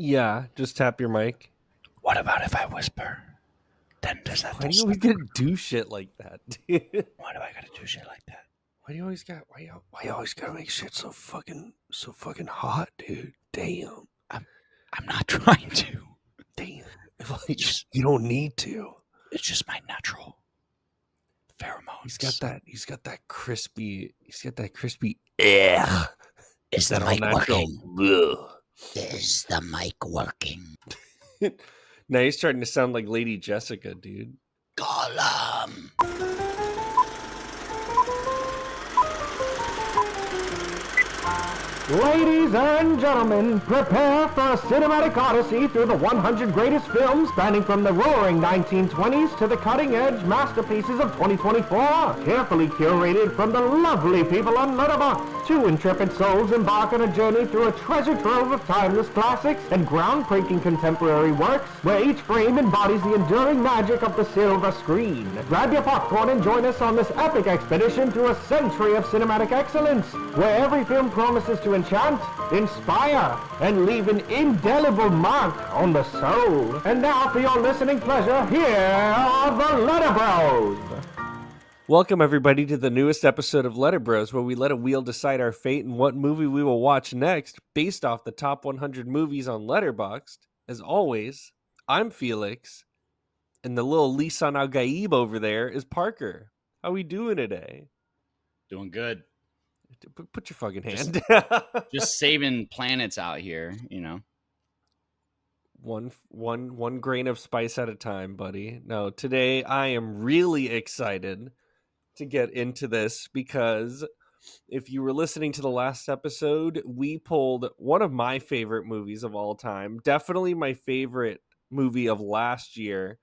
Yeah, just tap your mic. What about if I whisper? Then does that Why do you still always sound? gotta do shit like that, dude? Why do I gotta do shit like that? Why you always gotta make shit so fucking hot, dude? Damn. I'm not trying to. Damn. It's just You don't need to. it's just my natural He's pheromones. got that crispy ugh. Is the That all mic natural. working? Is the mic working? Now he's starting to sound like Lady Jessica, dude. Gollum. Ladies and gentlemen, prepare for a cinematic odyssey through the 100 greatest films spanning from the roaring 1920s to the cutting-edge masterpieces of 2024. Carefully curated from the lovely people on Letterboxd. Two intrepid souls embark on a journey through a treasure trove of timeless classics and groundbreaking contemporary works, where each frame embodies the enduring magic of the silver screen. Grab your popcorn and join us on this epic expedition through a century of cinematic excellence, where every film promises to enchant, inspire, and leave an indelible mark on the soul. And now, for your listening pleasure, here are the Letterbros. Welcome everybody to the newest episode of Letterbros, where we let a wheel decide our fate and what movie we will watch next, based off the top 100 movies on Letterboxd. As always, I'm Felix, and the little Lisan Al Gaib over there is Parker. How we doing today? Doing good. Put your fucking Just hand. just saving planets out here, you know. One grain of spice at a time, buddy. No, today I am really excited to get into this because if you were listening to the last episode, we pulled one of my favorite movies of all time, definitely my favorite movie of last year,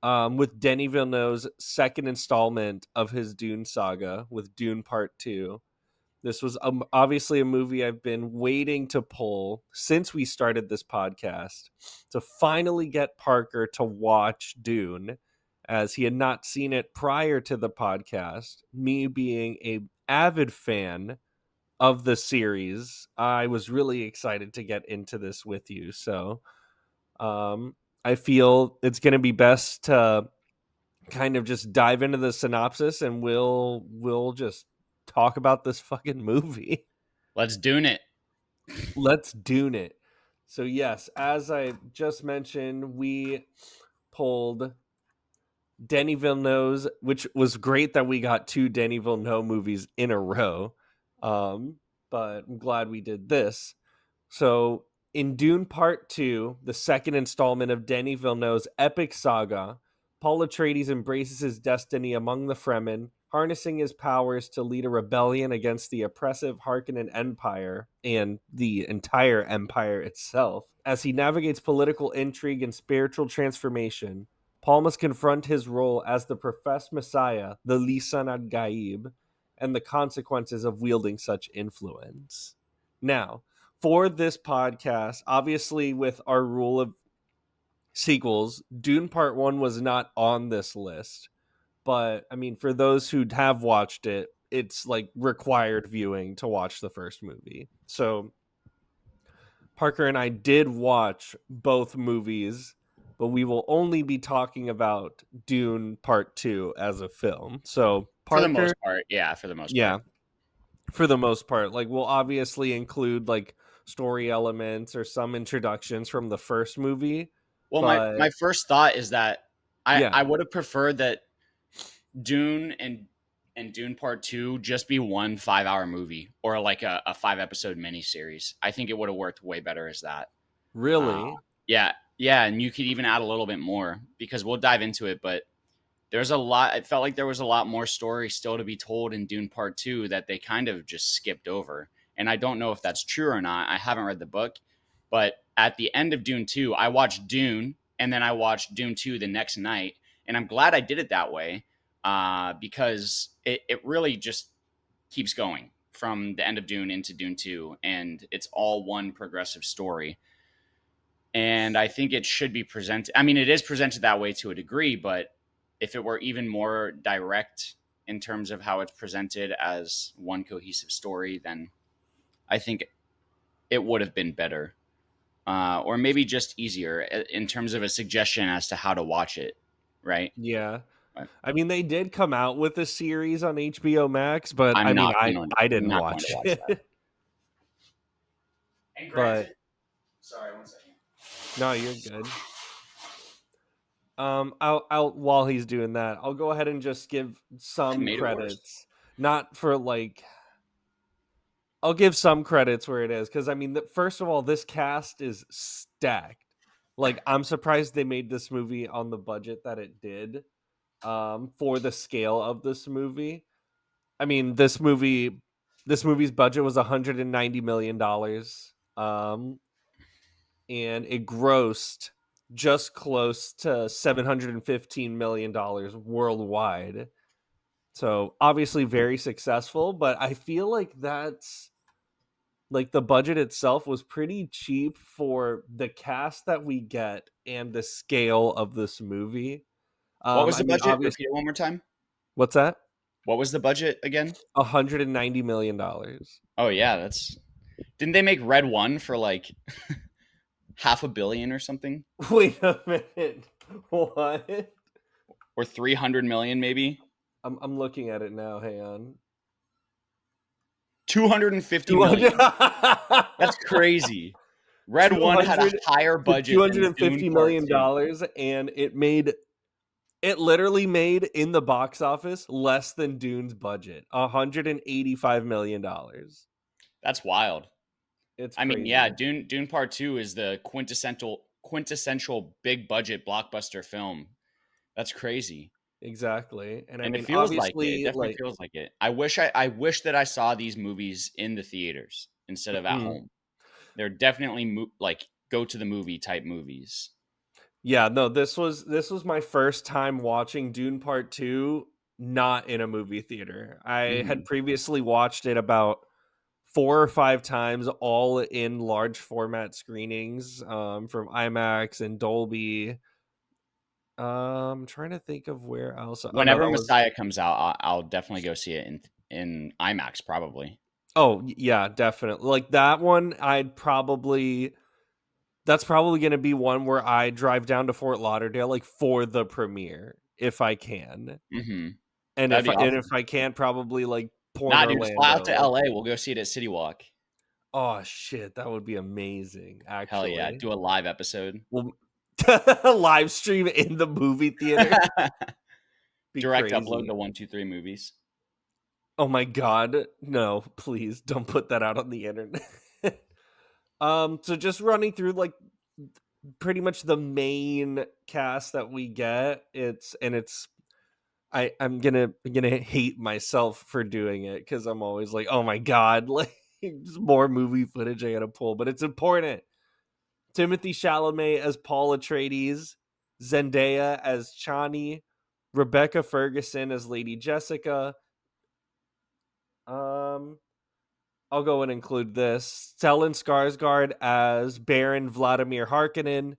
with Denis Villeneuve's second installment of his Dune saga with Dune Part Two. This was obviously a movie I've been waiting to pull since we started this podcast to finally get Parker to watch Dune, as he had not seen it prior to the podcast. Me being a avid fan of the series, I was really excited to get into this with you. So I feel it's going to be best to kind of just dive into the synopsis, and we'll just talk about this fucking movie. Let's do it. Let's Dune it. So yes, as I just mentioned, we pulled Denis Villeneuve's, which was great that we got two Denis Villeneuve movies in a row. But I'm glad we did this. So in Dune Part 2, the second installment of Denis Villeneuve's epic saga, Paul Atreides embraces his destiny among the Fremen, harnessing his powers to lead a rebellion against the oppressive Harkonnen Empire and the entire empire itself. As he navigates political intrigue and spiritual transformation, Paul must confront his role as the professed messiah, the Lisan al Gaib, and the consequences of wielding such influence. Now, for this podcast, obviously with our rule of sequels, Dune Part 1 was not on this list. But I mean, for those who have watched it, it's like required viewing to watch the first movie. So Parker and I did watch both movies, but we will only be talking about Dune Part 2 as a film. So For the Parker, most part, yeah, for the most yeah, part. for the most part, like we'll obviously include like story elements or some introductions from the first movie, Well, my but first thought is that I yeah, would have preferred that Dune and Dune Part Two just be one 5 hour movie or like a 5 episode miniseries. I think it would have worked way better as that. Uh, really, yeah, yeah, and you could even add a little bit more because we'll dive into it. But there's a lot. It felt like there was a lot more story still to be told in Dune Part Two that they kind of just skipped over. And I don't know if that's true or not. I haven't read the book, but at the end of Dune Two, I watched Dune and then I watched Dune Two the next night, and I'm glad I did it that way because it really just keeps going from the end of Dune into Dune Two, and it's all one progressive story. And I think it should be presented. I mean, it is presented that way to a degree, but if it were even more direct in terms of how it's presented as one cohesive story, then I think it would have been better. or maybe just easier in terms of a suggestion as to how to watch it, right? Yeah. But I mean, they did come out with a series on HBO Max, but I I'm mean, not going. I I'm didn't not going to watch watch that. it. And But granted, sorry, one second. no, you're good. I'll while he's doing that, I'll go ahead and just give I some made it worse. credits. Not for like I'll give some credits where it is because I mean, first of all, this cast is stacked. Like, I'm surprised they made this movie on the budget that it did, for the scale of this movie. I mean, this movie's budget was $190 million, and it grossed just close to $715 million worldwide. So obviously very successful, but I feel like that's like the budget itself was pretty cheap for the cast that we get and the scale of this movie. What was I the mean, budget? obviously, Repeat it one more time. what's that? What was the budget again? $190 million. Oh yeah, that's. Didn't they make Red One for like $500 million or something, Wait a minute. What? or 300 million maybe? I'm looking at it now. Hang on. 250 200 million. That's crazy. Red One had a 200 higher budget than Dune $250 Part million Two. and it literally made in the box office less than Dune's budget. $185 million. That's wild. It's I mean, crazy. yeah, Dune Part Two is the quintessential big budget blockbuster film. That's crazy. Exactly. And I And it mean, feels like it. It obviously, definitely like, feels like it. I wish that I saw these movies in the theaters instead of at home. They're definitely like go to the movie type movies. yeah, no, this was my first time watching Dune Part 2 not in a movie theater. I Hmm. had previously watched it about 4 or 5 times, all in large format screenings, from IMAX and Dolby. Trying to think of where else. Oh no, Whenever that was. Messiah comes out, I'll definitely go see it in IMAX probably. Oh yeah, definitely. Like that one, I'd probably. That's probably going to be one where I drive down to Fort Lauderdale like for the premiere if I can, Hmm. and That'd if be if awesome. I can, probably like Port Nah, dude, fly out Orlando. to Like, LA. We'll go see it at City Walk. oh shit, that would be amazing. Hell yeah, Actually, do a live episode. well, live stream in the movie theater be Direct upload crazy. to 123 movies. Oh my god, no, please don't put that out on the internet. So just running through like pretty much the main cast that we get. I'm gonna hate myself for doing it because I'm always like, oh my god, like just more movie footage I gotta pull, but it's important. Timothy Chalamet as Paul Atreides, Zendaya as Chani, Rebecca Ferguson as Lady Jessica. Um, I'll go and include this: Stellan Skarsgård as Baron Vladimir Harkonnen,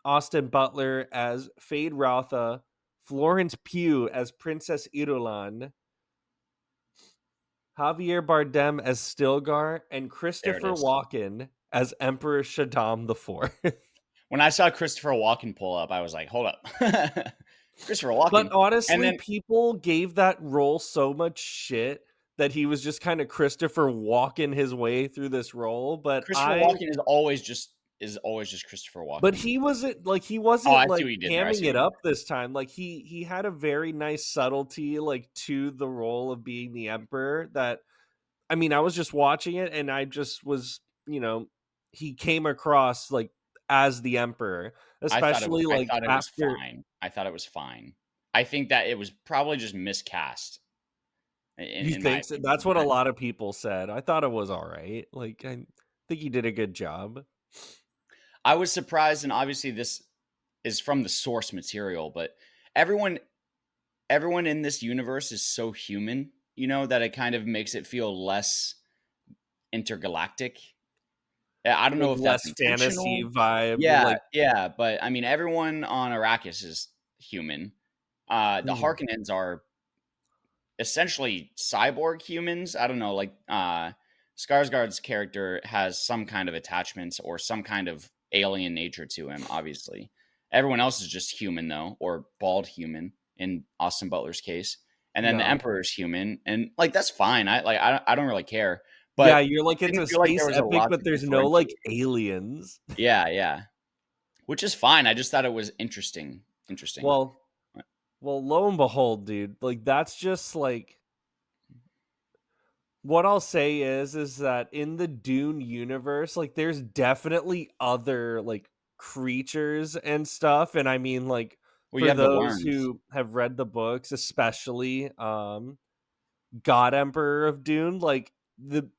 Austin Butler as Fade Rotha, Florence Pugh as Princess Irulan, Javier Bardem as Stilgar, and There it Christopher is. Walken as Emperor Shaddam IV. When I saw Christopher Walken pull up, I was like, hold up. Christopher But Walken. And honestly, then people gave that role so much shit that he was just kind of Christopher Walken his way through this role. Christopher Walken is always just Christopher But Walken. he Oh, wasn't I see like what you did there. I see hamming what it you did up this time. Like he had a very nice subtlety like to the role of being the emperor that I mean, I was just watching it and I just was, he came across like as the emperor, especially I like thought it was after. fine. I thought it was fine. I think that it was probably just miscast, You in my think so? opinion. That's what a lot of people said. I thought it was all right. Like I think he did a good job. I was surprised, and obviously this is from the source material, but everyone everyone in this universe is so human, that it kind of makes it feel less intergalactic. I don't Like know if that's less fantasy intentional. vibe. Yeah, Like yeah, but I mean, everyone on Arrakis is human. The mhm. Harkonnens are essentially cyborg humans. I don't know, like Skarsgård's character has some kind of attachments or some kind of alien nature to him, obviously. Everyone else is just human, though, or bald human in Austin Butler's case. And then the No. Emperor's human. And like, that's fine. I don't really care. Yeah, But you're like, I it's didn't a feel like there space was a epic, lot but to there's no like differentiate. aliens. Yeah, yeah. Which is fine. I just thought it was interesting. Interesting. Well, lo and behold, dude, like that's just like what I'll say is that in the Dune universe, like there's definitely other like creatures and stuff. And I mean, like Well, you for have the those worms. who have read the books, especially God Emperor of Dune, like the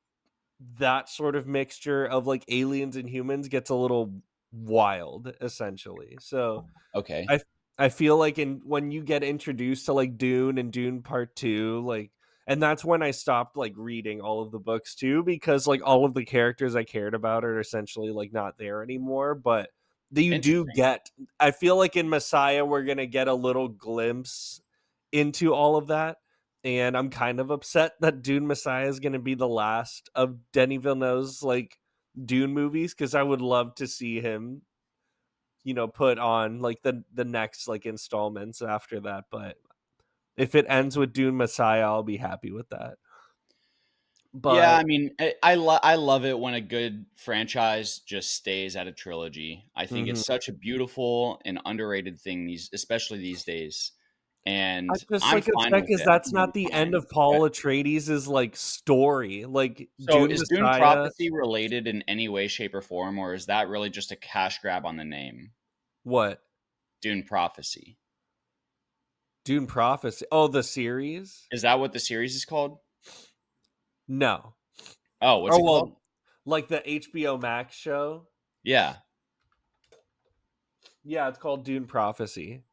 that sort of mixture of like aliens and humans gets a little wild, essentially. So Okay. I I feel like in when you get introduced to like Dune and Dune Part Two, like, and that's when I stopped like reading all of the books too, because like all of the characters I cared about are essentially like not there anymore. But you do Interesting. get, I feel like in Messiah we're gonna get a little glimpse into all of that. And I'm kind of upset that Dune Messiah is gonna be the last of Denis Villeneuve's like Dune movies, because I would love to see him, put on like the next like installments after that. But if it ends with Dune Messiah, I'll be happy with that. Yeah, I But mean, I love it when a good franchise just stays at a trilogy. I think mhm. it's such a beautiful and underrated thing especially these days. I And just I'm like fine upset with because it. I that's think it'll not be the end fine. of Paul Atreides' like story. Like So Dune is Dune Messiah, Prophecy related in any way, shape, or form, or is that really just a cash grab on the name? what? Dune Prophecy. Dune Prophecy. Oh, the series? Is that what the series is called? No. Oh, what's Oh it called? well, like the HBO Max show. Yeah. Yeah, it's called Dune Prophecy.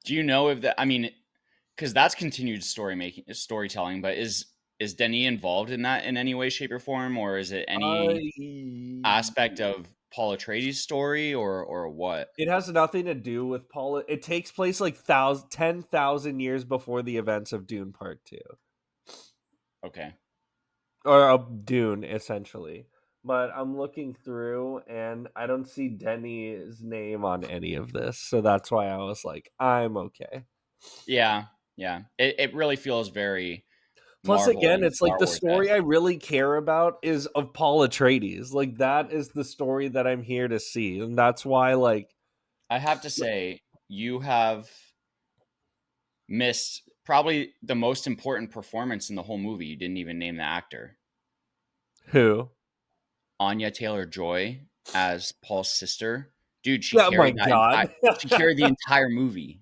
Do you know if that? I mean, because that's continued storytelling. But is Denis involved in that in any way, shape, or form, or is it any I aspect of Paul Atreides' story, or what? It has nothing to do with Paul. It takes place like 10,000 years before the events of Dune Part Two, Okay. or of Dune, essentially. But I'm looking through, and I don't see Denny's name on any of this, so that's why I was like, I'm okay. Yeah, yeah. It really feels very Plus, Marvel again, and it's like Star the Wars story I esque. really care about is of Paul Atreides. Like that is the story that I'm here to see, and that's why, like, I have to say, you have missed probably the most important performance in the whole movie. You didn't even name the actor. who? Anya Taylor-Joy as Paul's sister. Dude, Oh my god. she carried the entire movie.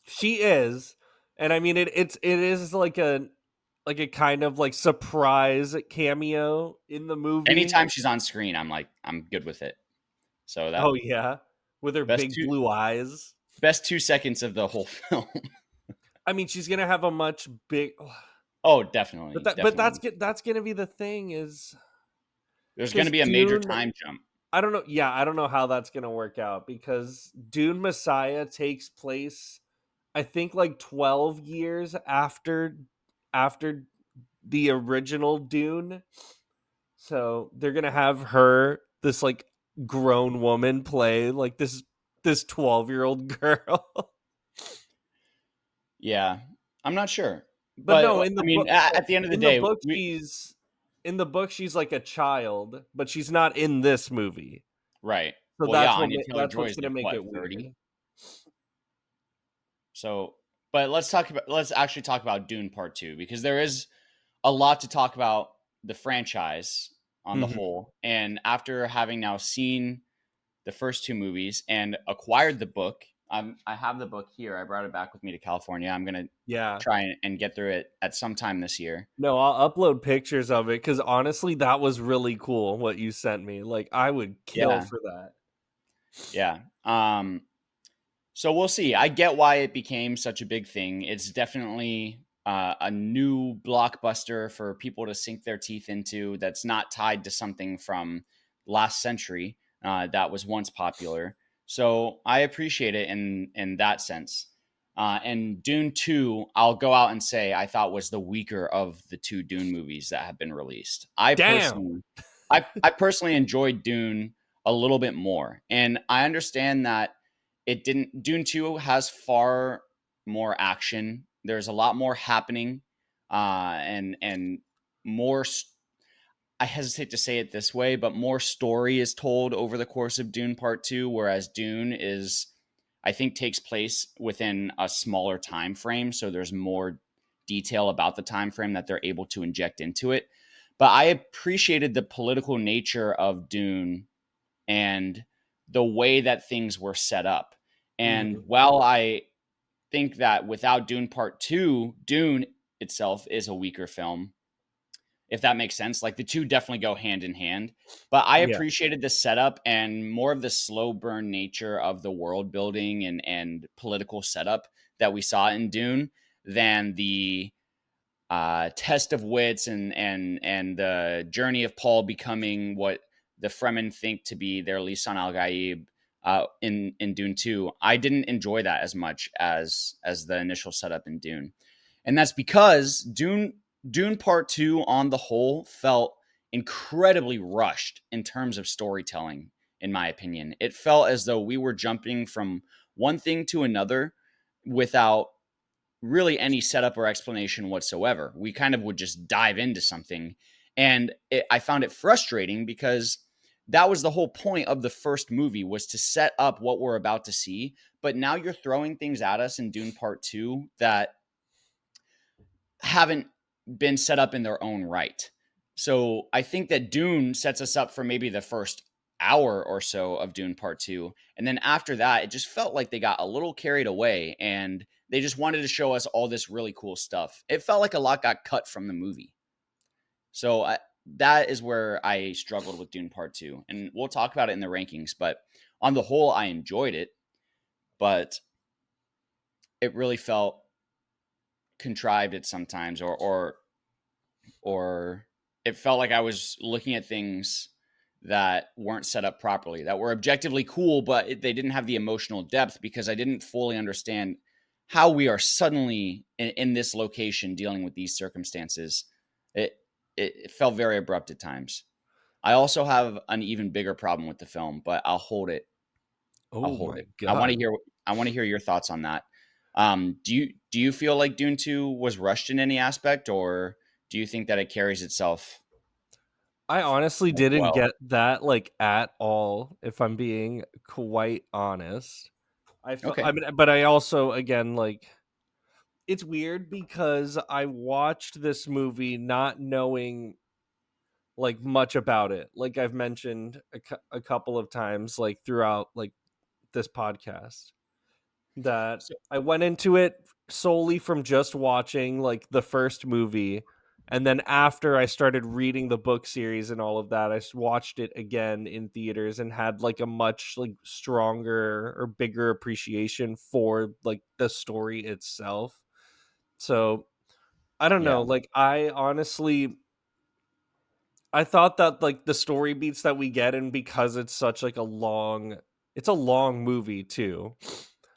She is, and I mean it is like a kind of like surprise cameo in the movie. Anytime she's on screen, I'm good with it. So that Oh yeah, with her best big two blue eyes. best 2 seconds of the whole film. I mean, she's gonna have a much big, Oh, but definitely, that but definitely. that's gonna be the thing is There's going because to be a major Dune. time jump. I don't know. Yeah, I don't know how that's gonna work out because Dune Messiah takes place, I think, like 12 years after the original Dune. So they're gonna have her, this like grown woman, play like this 12-year-old girl. Yeah, I'm not sure, But but no, in the I mean, book, at the end of the in the day, book she's in the book she's like a child, but she's not in this movie. right. So Well, yeah, that's what's Taylor-Joy is gonna like make what, it weird. 30? So, but let's actually talk about Dune Part 2 because there is a lot to talk about the franchise on the Mhm. whole. And after having now seen the first two movies and acquired the book, I have the book here. I brought it back with me to California. I'm gonna Yeah. try and get through it at some time this year. No, I'll upload pictures of it because honestly, that was really cool what you sent me. Like, I would kill Yeah, for that. yeah. So we'll see. I get why it became such a big thing. It's definitely a new blockbuster for people to sink their teeth into that's not tied to something from last century that was once popular. So I appreciate it in that sense. And Dune 2, I'll go out and say I thought was the weaker of the two Dune movies that have been released. Damn. I personally enjoyed Dune a little bit more. And I understand that Dune 2 has far more action. There's a lot more happening, and more I hesitate to say it this way, but more story is told over the course of Dune Part 2, whereas Dune is, I think, takes place within a smaller time frame, so there's more detail about the time frame that they're able to inject into it. But I appreciated the political nature of Dune and the way that things were set up. And Mhm. while I think that without Dune Part 2, Dune itself is a weaker film, if that makes sense. Like the two definitely go hand in hand. But I Yeah. appreciated the setup and more of the slow burn nature of the world building and political setup that we saw in Dune than the test of wits and the journey of Paul becoming what the Fremen think to be their Lisan al Gaib in Dune 2. I didn't enjoy that as much as the initial setup in Dune. And that's because Dune Part 2 on the whole felt incredibly rushed in terms of storytelling, in my opinion. It felt as though we were jumping from one thing to another without really any setup or explanation whatsoever. We kind of would just dive into something. And I found it frustrating because that was the whole point of the first movie, was to set up what we're about to see. But now you're throwing things at us in Dune Part 2 that haven't been set up in their own right. So I think that Dune sets us up for maybe the first hour or so of Dune Part 2. And then after that, it just felt like they got a little carried away and they just wanted to show us all this really cool stuff. It felt like a lot got cut from the movie. So that is where I struggled with Dune Part 2. And we'll talk about it in the rankings. But on the whole, I enjoyed it. But it really felt contrived at sometimes, or it felt like I was looking at things that weren't set up properly, that were objectively cool, but they didn't have the emotional depth because I didn't fully understand how we are suddenly in this location dealing with these circumstances. It felt very abrupt at times. I also have an even bigger problem with the film, but I'll hold it. I'll Oh hold my it. god. I want to hear your thoughts on that. Do you feel like Dune 2 was rushed in any aspect, or do you think that it carries itself I honestly like didn't well? get that like at all, if I'm being quite honest. I Okay. mean, but I also, again, like, it's weird because I watched this movie not knowing like much about it. Like I've mentioned a couple of times like throughout like this podcast, that So, I went into it solely from just watching like the first movie, and then after I started reading the book series and all of that, I watched it again in theaters and had like a much like stronger or bigger appreciation for like the story itself. So I don't yeah. know, like I honestly, I thought that like the story beats that we get, and because it's such like a long, it's a long movie too.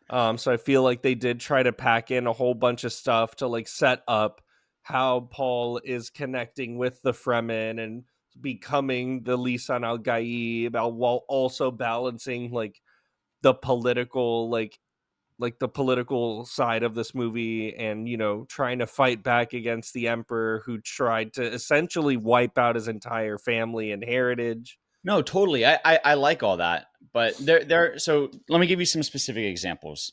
So I feel like they did try to pack in a whole bunch of stuff to like set up how Paul is connecting with the Fremen and becoming the Lisan al Gaib, while also balancing the political like the political side of this movie, and trying to fight back against the emperor who tried to essentially wipe out his entire family and heritage. No, totally. I like all that, but there. So let me give you some specific examples.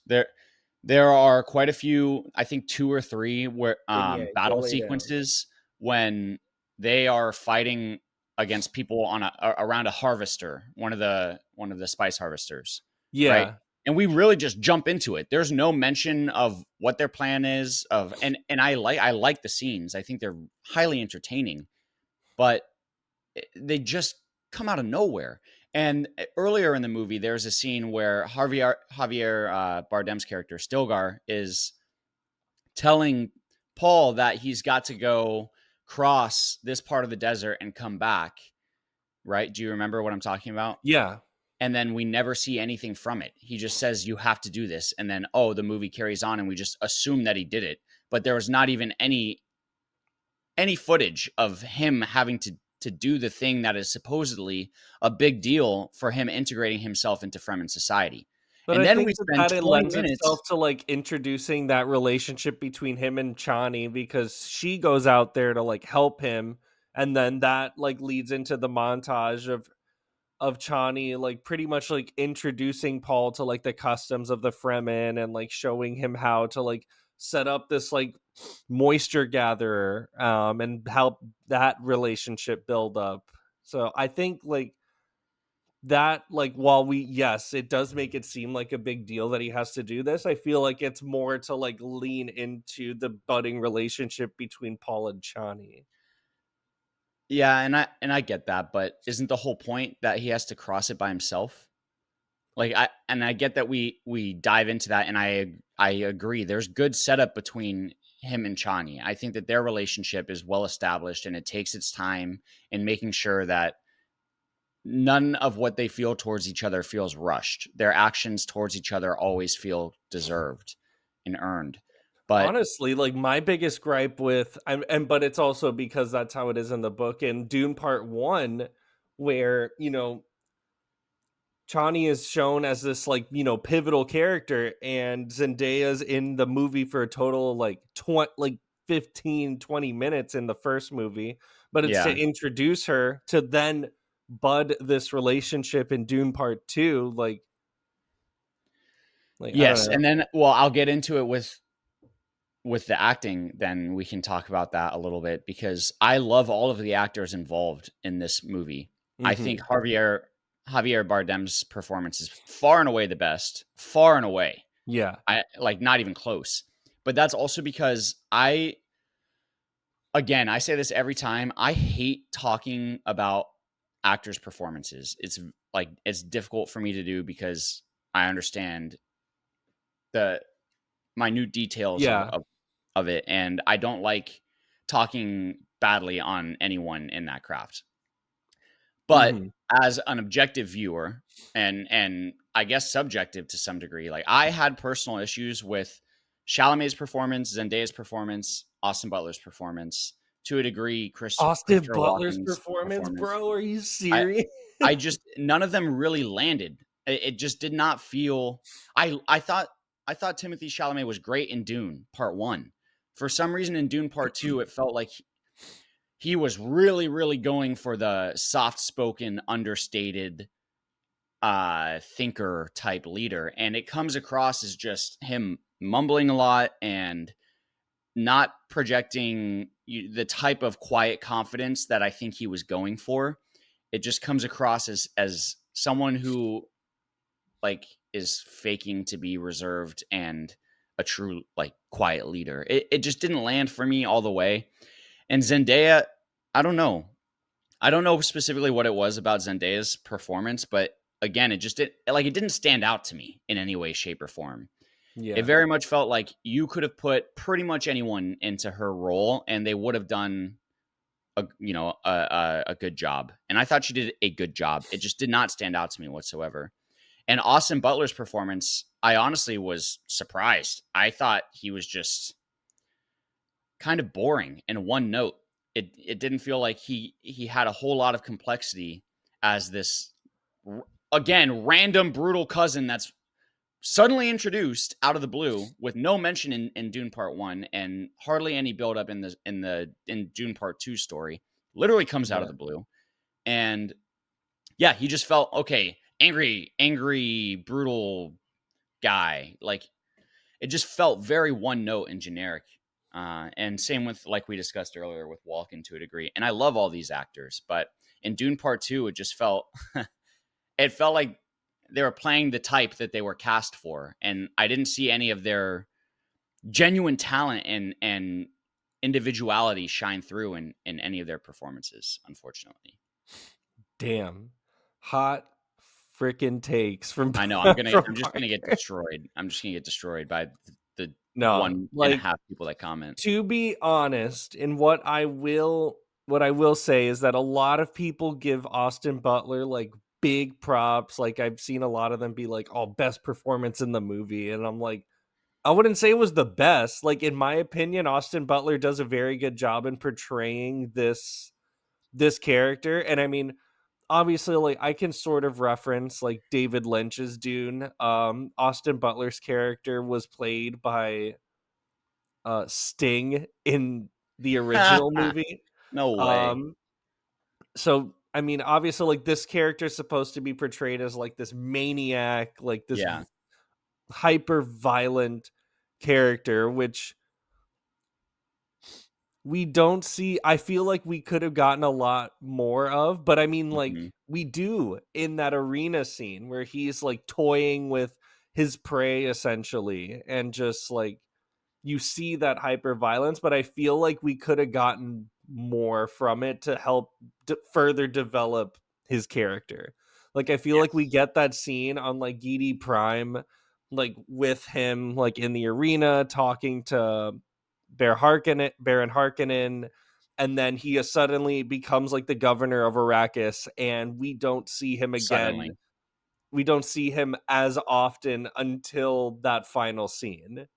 There are quite a few. I think two or three where Beignet, go battle lay down. sequences when they are fighting against people on around a harvester, one of the spice harvesters, right? Yeah. And we really just jump into it. There's no mention of what their plan is of, and I like the scenes. I think they're highly entertaining, but they just come out of nowhere. And earlier in the movie, there's a scene where Javier Bardem's character Stilgar is telling Paul that he's got to go cross this part of the desert and come back. Right? Do you remember what I'm talking about? Yeah. And then we never see anything from it. He just says you have to do this, and then oh, the movie carries on, and we just assume that he did it. But there was not even any footage of him having to to do the thing that is supposedly a big deal for him integrating himself into Fremen society. But And I then we think that spend that it 20 lends itself minutes. to, like, introducing that relationship between him and Chani, because she goes out there to, like, help him, and then that, like, leads into the montage of Chani, like, pretty much, like, introducing Paul to, like, the customs of the Fremen, and, like, showing him how to, like, set up this, like, moisture gatherer, and help that relationship build up. So I think, like, that, like, while we yes, it does make it seem like a big deal that he has to do this, I feel like it's more to, like, lean into the budding relationship between Paul and Chani. Yeah, and I get that, but isn't the whole point that he has to cross it by himself? Like I get that we dive into that, and I agree. There's good setup between him and Chani. I think that their relationship is well established, and it takes its time in making sure that none of what they feel towards each other feels rushed. Their actions towards each other always feel deserved and earned. But Honestly, like, my biggest gripe with, and but it's also because that's how it is in the book, in Dune Part 1, where, Chani is shown as this, like, pivotal character, and Zendaya's in the movie for a total of, like, 15, 20 minutes in the first movie, but it's to yeah. introduce her to then bud this relationship in Dune Part 2, like, I don't Yes, know. and then well, I'll get into it with the acting, then we can talk about that a little bit because I love all of the actors involved in this movie. I think Mhm. Javier Bardem's performance is far and away the best, far and away. Yeah. I like not even close. But that's also because I say this every time. I hate talking about actors' performances. It's difficult for me to do because I understand the minute details Yeah. of it, and I don't like talking badly on anyone in that craft. But Mhm. as an objective viewer, and I guess subjective to some degree, like I had personal issues with Chalamet's performance, Zendaya's performance, Austin Butler's performance, to a degree, Austin Christopher Butler's Walken's performance, performance. bro, are you I serious? I just none of them really landed. It just did not feel. I thought Timothy Chalamet was great in Dune Part One. For some reason, in Dune Part Two, it felt like he was really, really going for the soft-spoken, understated, thinker type leader, and it comes across as just him mumbling a lot and not projecting the type of quiet confidence that I think he was going for. It just comes across as someone who like is faking to be reserved and a true like quiet leader. It just didn't land for me all the way. And Zendaya, I don't know. I don't know specifically what it was about Zendaya's performance, but again, it didn't stand out to me in any way, shape, or form. It Yeah. very much felt like you could have put pretty much anyone into her role, and they would have done a good job. And I thought she did a good job. It just did not stand out to me whatsoever. And Austin Butler's performance, I honestly was surprised. I thought he was just kind of boring in one note. It didn't feel like he had a whole lot of complexity as this again random brutal cousin that's suddenly introduced out of the blue with no mention in Dune Part One and hardly any build up in Dune Part Two story. Literally comes out of Yeah. the blue, and yeah, he just felt okay, angry, brutal guy. Like it just felt very one note and generic. And same with like we discussed earlier with Walken to a degree. And I love all these actors, but in Dune Part Two, it just felt it felt like they were playing the type that they were cast for, and I didn't see any of their genuine talent and individuality shine through in any of their performances, unfortunately. Damn. Hot freaking takes from I know I'm from just gonna get Parker. destroyed. I'm just gonna get destroyed by the No, one and a like, half people that comment. to be honest, and what I will say is that a lot of people give Austin Butler, like, big props. Like, I've seen a lot of them be like, "Oh, best performance in the movie," and I'm like, I wouldn't say it was the best. Like, in my opinion, Austin Butler does a very good job in portraying this this character. And I mean, obviously, like I can sort of reference like David Lynch's Dune. Austin Butler's character was played by Sting in the original movie. No way. Um, so I mean, obviously, like this character is supposed to be portrayed as like this maniac, like this Yeah. hyper violent character, which we don't see. I feel like we could have gotten a lot more of, but I mean, like Mhm. we do in that arena scene where he's like toying with his prey essentially, and just like you see that hyper violence, but I feel like we could have gotten more from it to help further develop his character. Like I feel like we Yes. get that scene on like Gidi Prime, like with him like in the arena talking to Baron Harkonnen, and then he suddenly becomes like the governor of Arrakis, and we don't see him again. Suddenly. We don't see him as often until that final scene.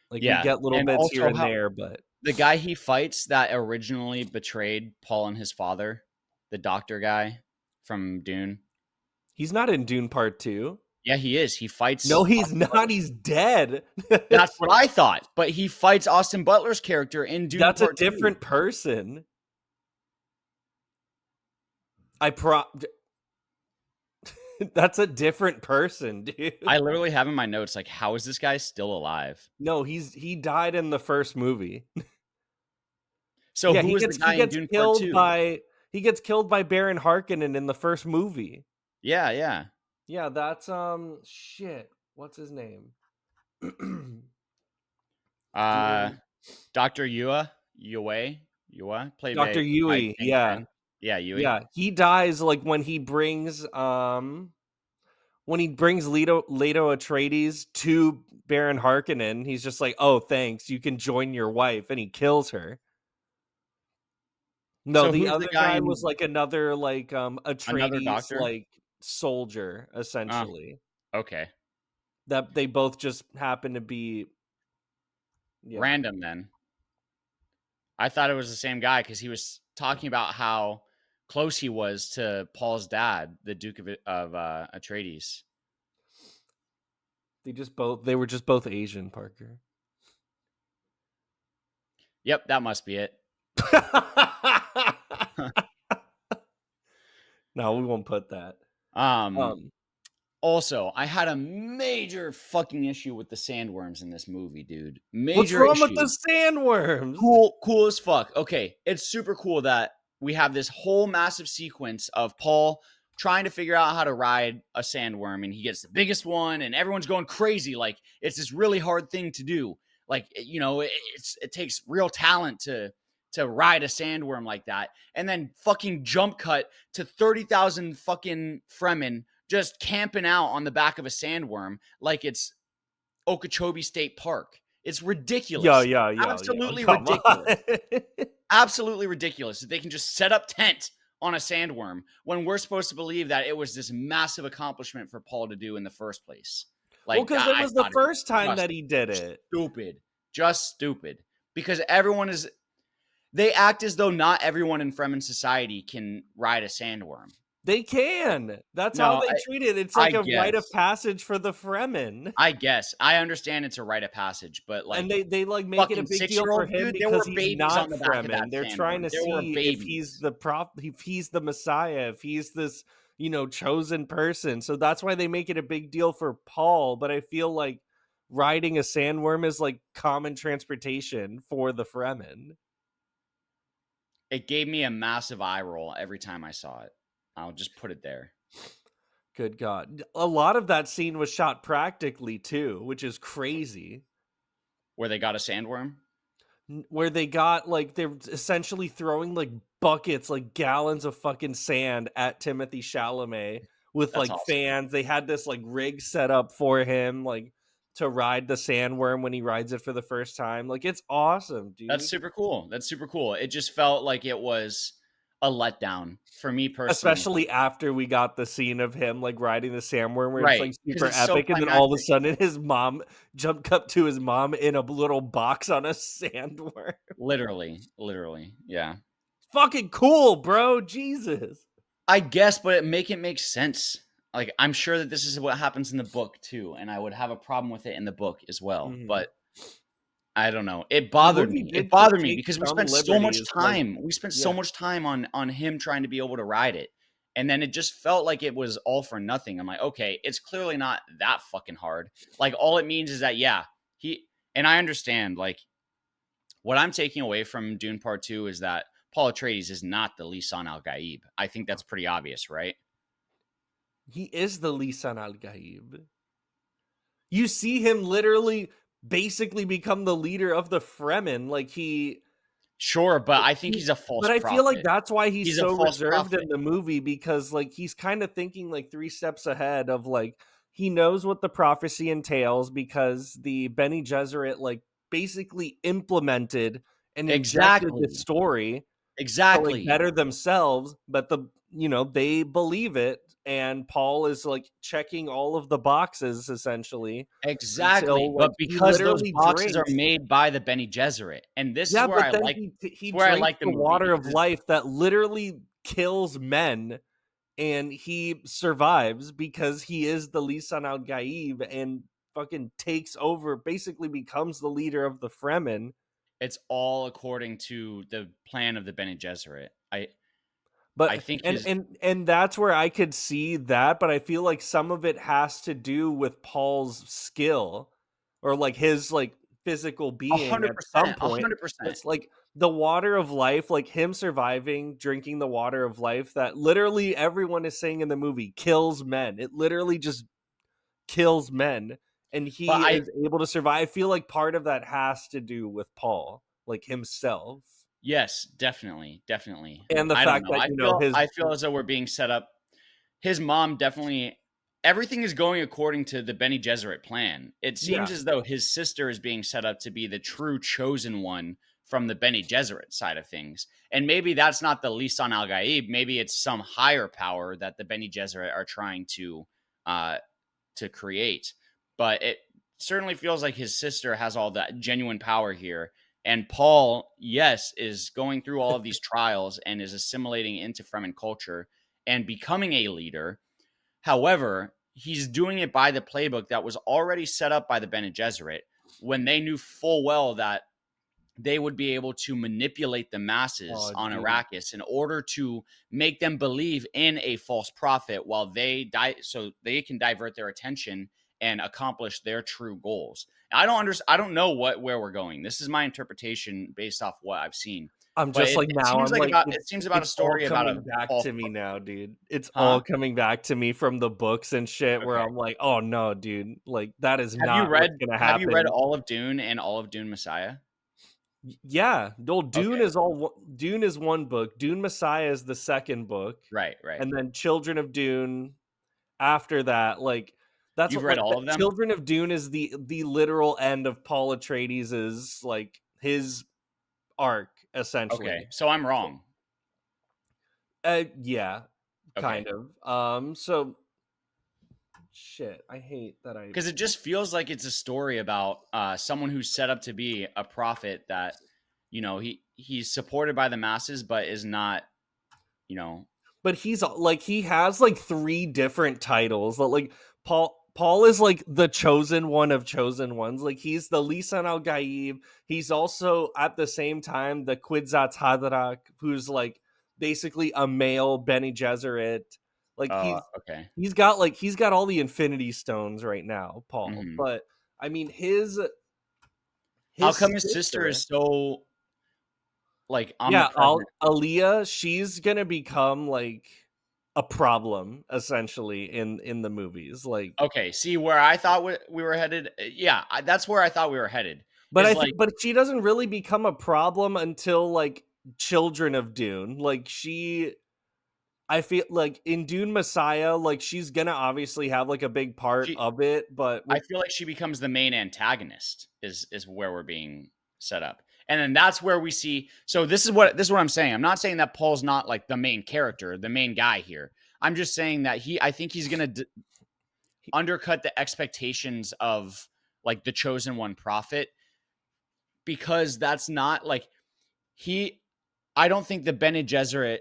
Like we Yeah. get little And bits here also and how there, but the guy he fights that originally betrayed Paul and his father, the doctor guy from Dune. he's not in Dune Part Two. Yeah, he is. He fights No, he's Austin not. Butler. He's dead. That's what I thought. But he fights Austin Butler's character in Dune That's a Part 2. different person. I pro. That's a different person, dude. I literally have in my notes, like, how is this guy still alive? No, he died in the first movie. So Yeah, who was the guy in Dune Part 2? he gets killed by Baron Harkonnen in the first movie. Yeah, yeah. Yeah, that's shit. What's his name? Dude. Dr. Yue, played Dr. by Yui. Chang Yeah. Chen. Yeah, Yui. Yeah, he dies like when he brings Leto Atreides to Baron Harkonnen. He's just like, "Oh, thanks. You can join your wife," and he kills her. No, So the who's the other guy guy was in like another like another Atreides doctor? like soldier Oh, essentially. okay. That they both just happen to be Random then. I thought it was the same guy because he was talking about how close he was to Paul's dad, the Duke of Atreides. They were just both Asian, Parker. Yep, that must be it. No, we won't put that. Also, I had a major fucking issue with the sandworms in this movie, dude. What's Major wrong issue. with the sandworms? Cool as fuck. Okay, it's super cool that we have this whole massive sequence of Paul trying to figure out how to ride a sandworm, and he gets the biggest one, and everyone's going crazy. Like, it's this really hard thing to do. Like, you know, it takes real talent to ride a sandworm like that. And then fucking jump cut to 30,000 fucking Fremen just camping out on the back of a sandworm like it's Okeechobee State Park. It's ridiculous. Yeah. Absolutely Come ridiculous. on. Absolutely ridiculous that they can just set up tent on a sandworm when we're supposed to believe that it was this massive accomplishment for Paul to do in the first place. Like, Well, because it was the first time that he did it. Just stupid. Because they act as though not everyone in Fremen society can ride a sandworm. They can. That's how they treat it. It's like a rite of passage for the Fremen. I guess. I understand it's a rite of passage, but like, and they like make it a big deal for him because he's not Fremen. They're trying to see if he's if he's the Messiah, if he's this, you know, chosen person. So that's why they make it a big deal for Paul. But I feel like riding a sandworm is like common transportation for the Fremen. It gave me a massive eye roll every time I saw it. I'll just put it there. Good God. A lot of that scene was shot practically too, which is crazy. Where they got a sandworm? Where they got like, they're essentially throwing like buckets, like gallons of fucking sand at Timothée Chalamet with That's like awesome. fans. They had this like rig set up for him, like to ride the sandworm when he rides it for the first time. Like, it's awesome, dude. That's super cool. It just felt like it was a letdown for me personally. Especially after we got the scene of him like riding the sandworm where it's like super epic, and then all of a sudden his mom jumped up to his mom in a little box on a sandworm. Literally. Yeah. fucking cool, bro. Jesus. I guess, but make it make sense. Like, I'm sure that this is what happens in the book too, and I would have a problem with it in the book as well. Mhm. But I don't know. It The bothered movie me. It did bothered me take because we some spent so much liberties, like, time. We spent so yeah. much time on him trying to be able to ride it. And then it just felt like it was all for nothing. I'm like, okay, it's clearly not that fucking hard. Like, all it means is that, yeah, and I understand, like, what I'm taking away from Dune Part 2 is that Paul Atreides is not the Lisan Al Gaib. I think that's pretty obvious, right? He is the Lisan Al Gaib. You see him literally basically become the leader of the Fremen. Like Sure, but I think he's a false but I feel like prophet. that's why he's He's a so false reserved in prophet. the movie, because like he's kind of thinking like 3 steps ahead of like he knows what the prophecy entails because the Bene Gesserit like basically implemented and injected the Exactly. story to like Exactly. better themselves, but they believe it, and Paul is like checking all of the boxes essentially Exactly. until like But he because those literally boxes are drinks. made by the Bene Gesserit, and this is Yeah, where but I then like he where I drinks like the the movie water of because life that literally kills men, and he survives because he is the Lisan Al Gaib and fucking takes over, basically becomes the leader of the Fremen. it's all according to the plan of the Bene Gesserit. I But think and his and and that's where I could see that, but I feel like some of it has to do with Paul's skill or like his like physical being at some 100%, point. 100%. It's like the water of life, like him surviving, drinking the water of life that literally everyone is saying in the movie kills men. It literally just kills men, and But he is able to survive. I feel like part of that has to do with Paul, like himself. yes, definitely, definitely. And the I don't fact know. that, his I feel as though we're being set up. His mom definitely everything is going according to the Bene Gesserit plan. It seems yeah. as though his sister is being set up to be the true chosen one from the Bene Gesserit side of things. And maybe that's not the Lisan Al Gaib. Maybe it's some higher power that the Bene Gesserit are trying to create. But it certainly feels like his sister has all that genuine power here. And Paul, yes, is going through all of these trials and is assimilating into Fremen culture and becoming a leader. However, he's doing it by the playbook that was already set up by the Bene Gesserit when they knew full well that they would be able to manipulate the masses Oh, on dude. Arrakis in order to make them believe in a false prophet while they die, so they can divert their attention and accomplish their true goals. I don't know where we're going. This is my interpretation based off what I've seen. I'm But just like now I'm like it seems about a it's all story about coming a back false to me now, dude. It's all huh? coming back to me from the books and shit where Okay. I'm like, "Oh no, dude. Like that is not what's going to Have you read happen." all of Dune and all of Dune Messiah? Yeah, well, Okay. Dune is one book. Dune Messiah is the second book, Right, right. and then Children of Dune after that, like that's You've what read like all the of them? Children of Dune is the literal end of Paul Atreides' like his arc Okay. essentially. So I'm wrong. Yeah, Okay. kind of. So shit, I hate that I. Because it just feels like it's a story about someone who's set up to be a prophet that, he's supported by the masses, but is not, you know, But he's like he has like 3 different titles. Like Paul is like the chosen one of chosen ones. Like he's the Lisan Al Gaib. He's also at the same time the Kwidzat Haderach, who's like basically a male Bene Gesserit. Like okay. he's got all the Infinity Stones right now, Paul. Hmm. But I mean his How his come his sister sister. is so like Yeah, omnipresent? Aaliyah, she's gonna become like a problem essentially in the movies. Like, Okay, see where I thought we were headed. Yeah, that's where I thought we were headed. but Is I think, like but she doesn't really become a problem until like Children of Dune. Like I feel like in Dune Messiah, like she's gonna obviously have like a big part she of it, but I with feel like she becomes the main antagonist is where we're being set up. And then that's where we see so this is what I'm saying. I'm not saying that Paul's not like the main character, the main guy here. I'm just saying that I think he's going to undercut the expectations of like the chosen one prophet because that's not like he I don't think the Bene Gesserit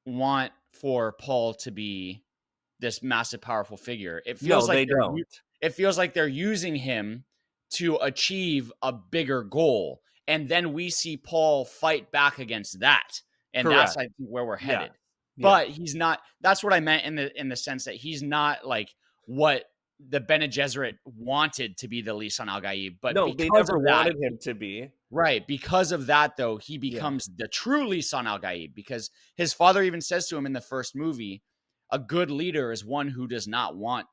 want for Paul to be this massive, powerful figure. It No, feels like they don't. it feels like they're using him to achieve a bigger goal, and then we see Paul fight back against that, and that's Correct. I think where we're Yeah. headed. Yeah. But he's not. That's what I meant in the sense that he's not like what the Bene Gesserit wanted to be the Lisan al Gaib, but No, they because never of that, wanted him to be. right, because of that, though, he Yeah. becomes the true Lisan al Gaib because his father even says to him in the first movie, a good leader is one who does not want,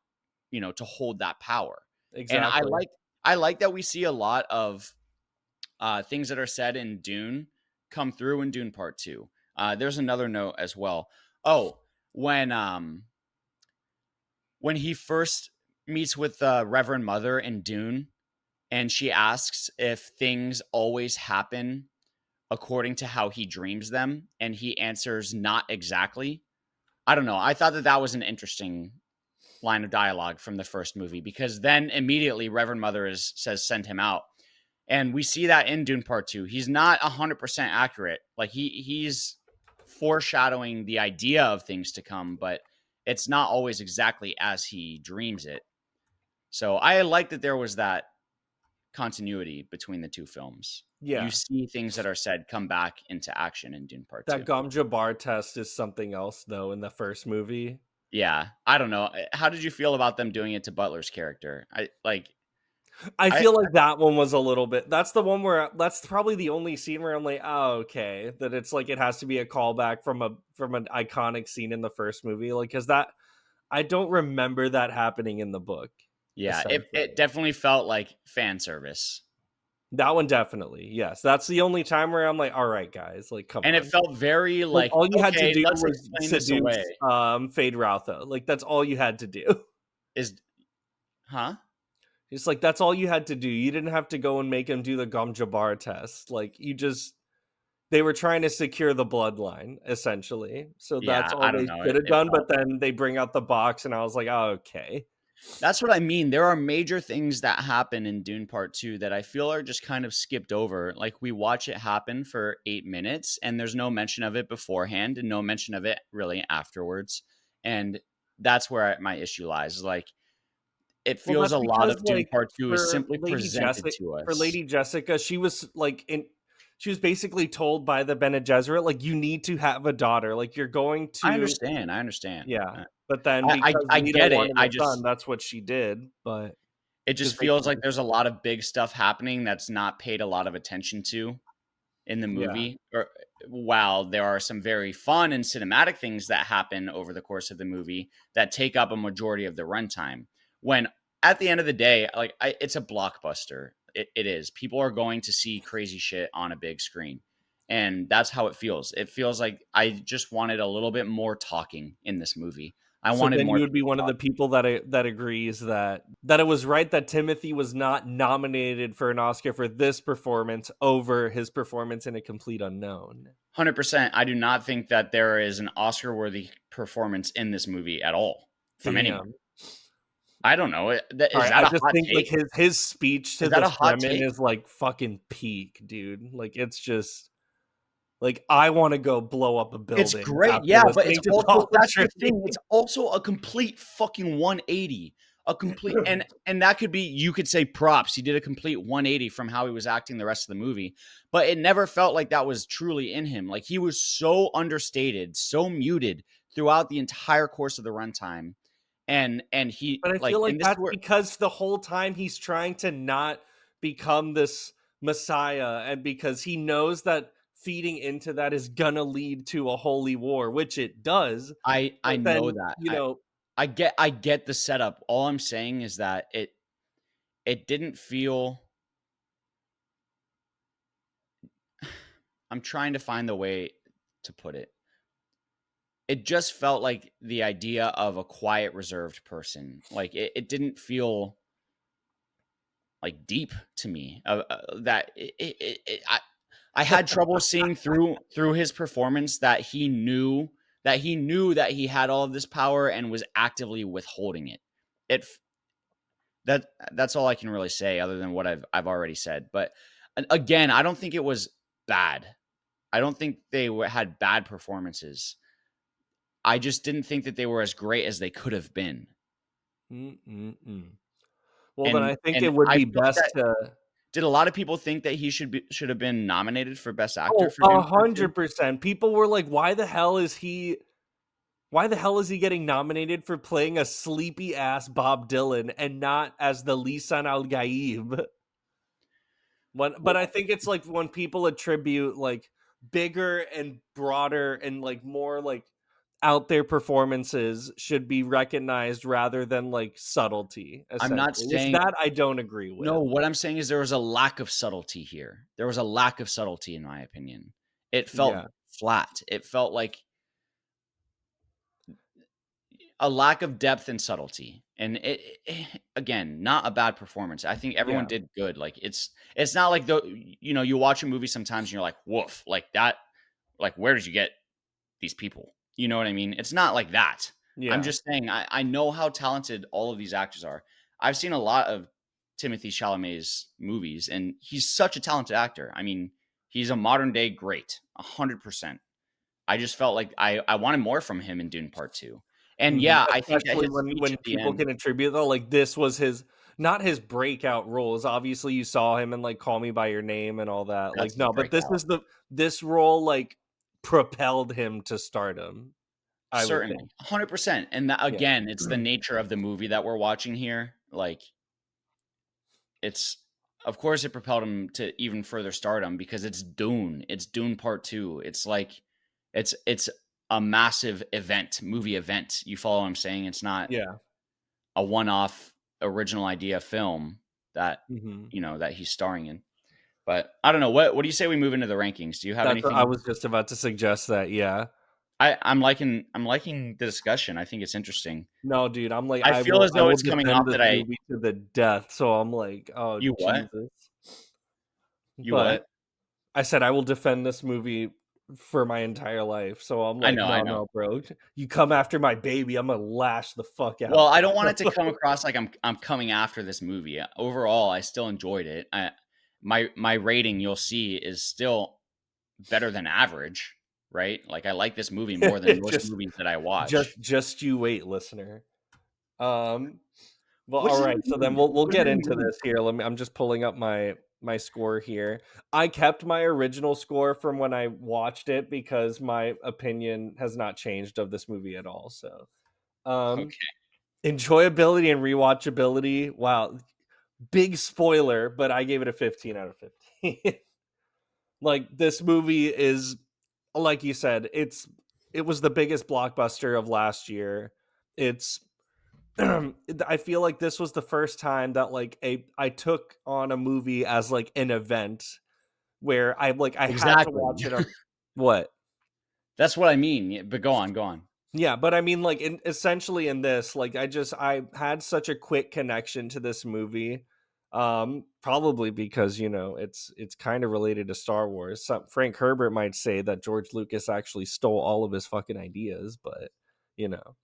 to hold that power. And Exactly. I like that we see a lot of things that are said in Dune come through in Dune Part Two. There's another note as well. Oh, when he first meets with the Reverend Mother in Dune, and she asks if things always happen according to how he dreams them, and he answers not exactly. I don't know. I thought that was an interesting line of dialogue from the first movie because then immediately Reverend Mother says send him out. And we see that in Dune Part 2. He's not 100% accurate. Like he's foreshadowing the idea of things to come, but it's not always exactly as he dreams it. So I like that there was that continuity between the two films. Yeah. You see things that are said come back into action in Dune Part 2. That Gom Jabbar test is something else, though, in the first movie. Yeah. I don't know. How did you feel about them doing it to Butler's character? I feel like that one was a little bit. That's the one where that's probably the only scene where I'm like, oh, okay, that it's like it has to be a callback from an iconic scene in the first movie, like because that I don't remember that happening in the book. Yeah, it definitely felt like fan service. That one definitely, yes. That's the only time where I'm like, all right, guys, like come on. And it felt very like all you had to do let's was explain this away. Fade Routha. Like that's all you had to do. It's like that's all you had to do. You didn't have to go and make him do the Gom Jabbar test. Like they were trying to secure the bloodline essentially. So that's all they could have done. But then they bring out the box, and I was like, oh, okay. That's what I mean. There are major things that happen in Dune Part 2 that I feel are just kind of skipped over. Like we watch it happen for 8 minutes and there's no mention of it beforehand and no mention of it really afterwards. And that's where my issue lies. Like it feels a lot of Dune Part 2 is simply presented to us. For Lady Jessica, she was basically told by the Bene Gesserit, like, you need to have a daughter. Like, you're going to... I understand. Yeah. But then because I get it. That's what she did. But it just feels like there's a lot of big stuff happening that's not paid a lot of attention to in the movie. Yeah. Or while there are some very fun and cinematic things that happen over the course of the movie that take up a majority of the runtime. When at the end of the day, it's a blockbuster. It is. People are going to see crazy shit on a big screen. And that's how it feels. It feels like I just wanted a little bit more talking in this movie. You would be one of the people that agrees that it was right that Timothy was not nominated for an Oscar for this performance over his performance in A Complete Unknown. 100%. I do not think that there is an Oscar-worthy performance in this movie at all from anyone. I don't know. I just think take? Like his speech to the Fremen is like fucking peak, dude. Like it's just. Like, I want to go blow up a building. It's great, yeah, but it's also, that's the thing. It's also a complete fucking 180. A complete, and that could be, you could say props. He did a complete 180 from how he was acting the rest of the movie, but it never felt like that was truly in him. Like, he was so understated, so muted throughout the entire course of the runtime. And he, but I feel like that's because the whole time he's trying to not become this messiah, and because he knows that feeding into that is gonna lead to a holy war, which it does. I know that. I get the setup. All I'm saying is that it didn't feel. I'm trying to find the way to put it. It just felt like the idea of a quiet, reserved person. Like it didn't feel like deep to me. I had trouble seeing through his performance that he knew that he had all of this power and was actively withholding it. That's all I can really say other than what I've already said. But again, I don't think it was bad. I don't think they had bad performances. I just didn't think that they were as great as they could have been. Mm-mm-mm. Well, then And I think and it would I be feel like best that to. did a lot of people think that he should have been nominated for Best Actor Oh, for Dune Part 2? 100%. People were like, "Why the hell is he? Why the hell is he getting nominated for playing a sleepy ass Bob Dylan and not as the Lisan Al Gaib?" But I Well, think it's like when people attribute like bigger and broader and like more like out there performances should be recognized rather than like subtlety, I'm not essentially. Which saying that I don't agree no, with. what I'm saying is there was a lack of subtlety here. There was a lack of subtlety in my opinion. It felt Yeah. flat. It felt like a lack of depth and subtlety. And again, not a bad performance. I think everyone Yeah. did good. Like it's not like you watch a movie sometimes and you're like, "Woof." Like that like where did you get these people? You know what I mean? It's not like that. I'm Yeah. just saying I know how talented all of these actors are. I've seen a lot of Timothy Chalamet's movies and he's such a talented actor. I mean, he's a modern day great, 100%. I just felt like I wanted more from him in Dune Part 2. And Mhm. yeah, I think that Especially his when speech at the people end can attribute though, like this was his not his breakout roles. Obviously, you saw him in like Call Me by Your Name and all that. that's Like his no, but this breakout. is this role like propelled him to stardom. I would Certainly, think. 100%. And that Yeah. again, it's the nature of the movie that we're watching here. Like it's of course it propelled him to even further stardom because it's Dune. It's Dune Part 2. It's like it's a massive event, movie event. You follow what I'm saying? It's not Yeah. a one-off original idea film that Hmm. that he's starring in. But I don't know. What do you say we move into the rankings? Do you have That's what I anything? was just about to suggest that. Yeah. I'm liking the discussion. I think it's interesting. No, dude, I'm like I feel as I though will it's coming off defend this that I movie to the death. So I'm like, oh you what? Jesus. You what? But I said I will defend this movie for my entire life. So I'm I like, know, I no, know. no, bro. You come after my baby, I'm gonna lash the fuck Well, out, I don't want it to bro. come across like I'm coming after this movie. Overall, I still enjoyed it. My rating you'll see is still better than average, right? Like I like this movie more than most just movies that I watch. just you wait, listener. Um well, What all does that right. So then mean? we'll What does get that into mean? this here. I'm just pulling up my score here. I kept my original score from when I watched it because my opinion has not changed of this movie at all. So, um Okay. enjoyability and rewatchability. Wow, big spoiler, but I gave it a 15 out of 15. Like this movie is like you said, it was the biggest blockbuster of last year. It's I feel like this was the first time that like a I took on a movie as like an event where I had to Exactly. watch it on what? That's what I mean. Yeah, but go on, go on. Yeah, but I mean like essentially in this like I had such a quick connection to this movie. Probably because it's kind of related to Star Wars. Frank Herbert might say that George Lucas actually stole all of his fucking ideas, but you know.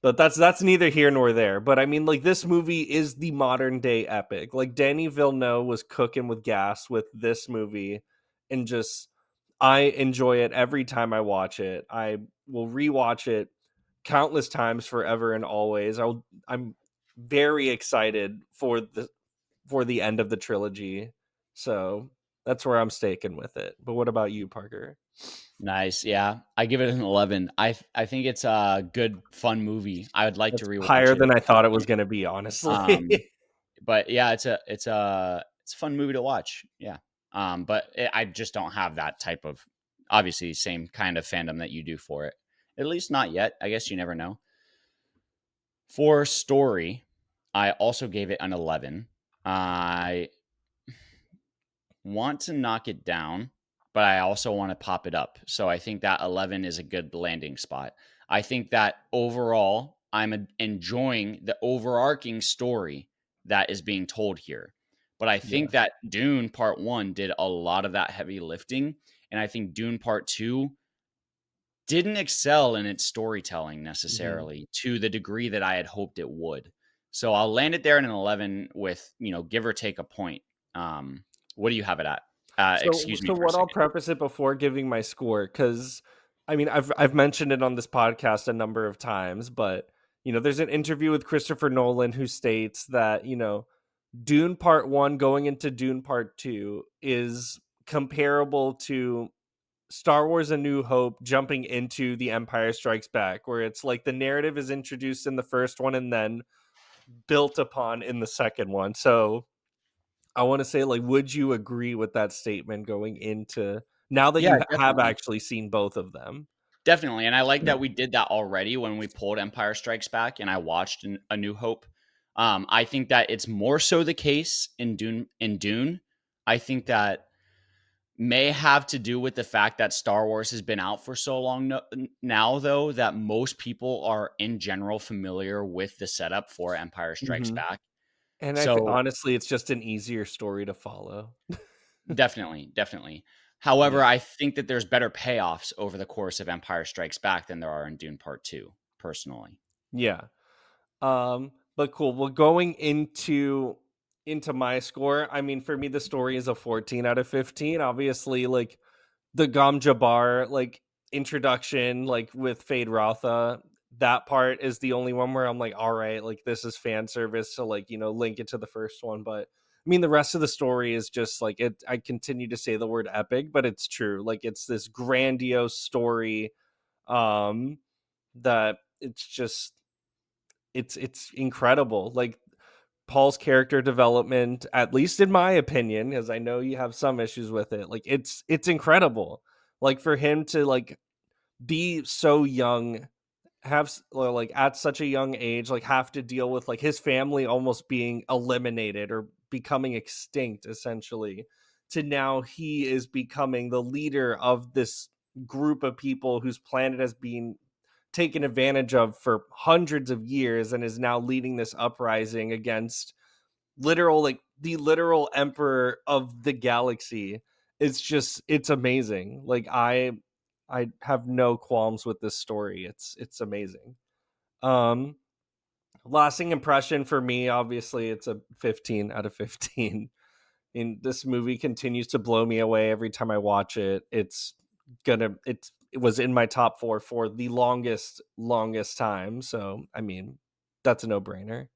But that's neither here nor there. But I mean, like this movie is the modern day epic. Like Denis Villeneuve was cooking with gas with this movie, and just I enjoy it every time I watch it. I will rewatch it countless times, forever and always. I'm very excited for the end of the trilogy. So that's where I'm staking with it. But what about you, Parker? Nice. Yeah. I give it an 11. I think it's a good fun movie. I would like to That's rewatch higher it than at I some thought it was point. going to be, honestly. Um but yeah, it's a fun movie to watch. Yeah. But I just don't have that type of obviously same kind of fandom that you do for it. At least not yet. I guess you never know. For story, I also gave it an 11. I want to knock it down, but I also want to pop it up. So I think that 11 is a good landing spot. I think that overall, I'm enjoying the overarching story that is being told here. But I Yeah. think that Dune Part 1 did a lot of that heavy lifting. And I think Dune Part 2 didn't excel in its storytelling Mhm. necessarily to the degree that I had hoped it would. So I'll land it there in an 11 with, give or take a point. What do you have it at? Excuse me So for a what I'll second. preface it before giving my score, because I mean I've mentioned it on this podcast a number of times, but there's an interview with Christopher Nolan who states that Dune Part One going into Dune Part Two is comparable to Star Wars: A New Hope jumping into The Empire Strikes Back, where it's like the narrative is introduced in the first one and then built upon in the second one. So I want to say, like, would you agree with that statement going into now that Yeah, you have definitely. actually seen both of them? Definitely, and I like that we did that already when we pulled Empire Strikes Back and I watched A New Hope. I think that it's more so the case in Dune. I think that may have to do with the fact that Star Wars has been out for so long now, though, that most people are in general familiar with the setup for Empire Strikes Hmm. Back. And So honestly, it's just an easier story to follow. definitely, definitely. However, Yeah. I think that there's better payoffs over the course of Empire Strikes Back than there are in Dune Part Two, personally. Yeah. But cool. Well, going into my score, I mean, for me, the story is a 14 out of 15. Obviously, like the Gom Jabbar like introduction, like with Fade Rotha, that part is the only one where I'm like, all right, like this is fan service to like link it to the first one. But I mean, the rest of the story is just like it. I continue to say the word epic, but it's true. Like it's this grandiose story, um, that it's just it's incredible. Like Paul's character development, at least in my opinion, because I know you have some issues with it. Like it's incredible. Like for him to like be so young, or like at such a young age, like have to deal with like his family almost being eliminated or becoming extinct, essentially. To now he is becoming the leader of this group of people whose planet has been taken advantage of for hundreds of years and is now leading this uprising against the literal emperor of the galaxy. It's amazing. Like I have no qualms with this story. It's amazing. um Lasting impression for me, obviously it's a 15 out of 15. And this movie continues to blow me away every time I watch it. It was in my top 4 for the longest time. So I mean, that's a no-brainer.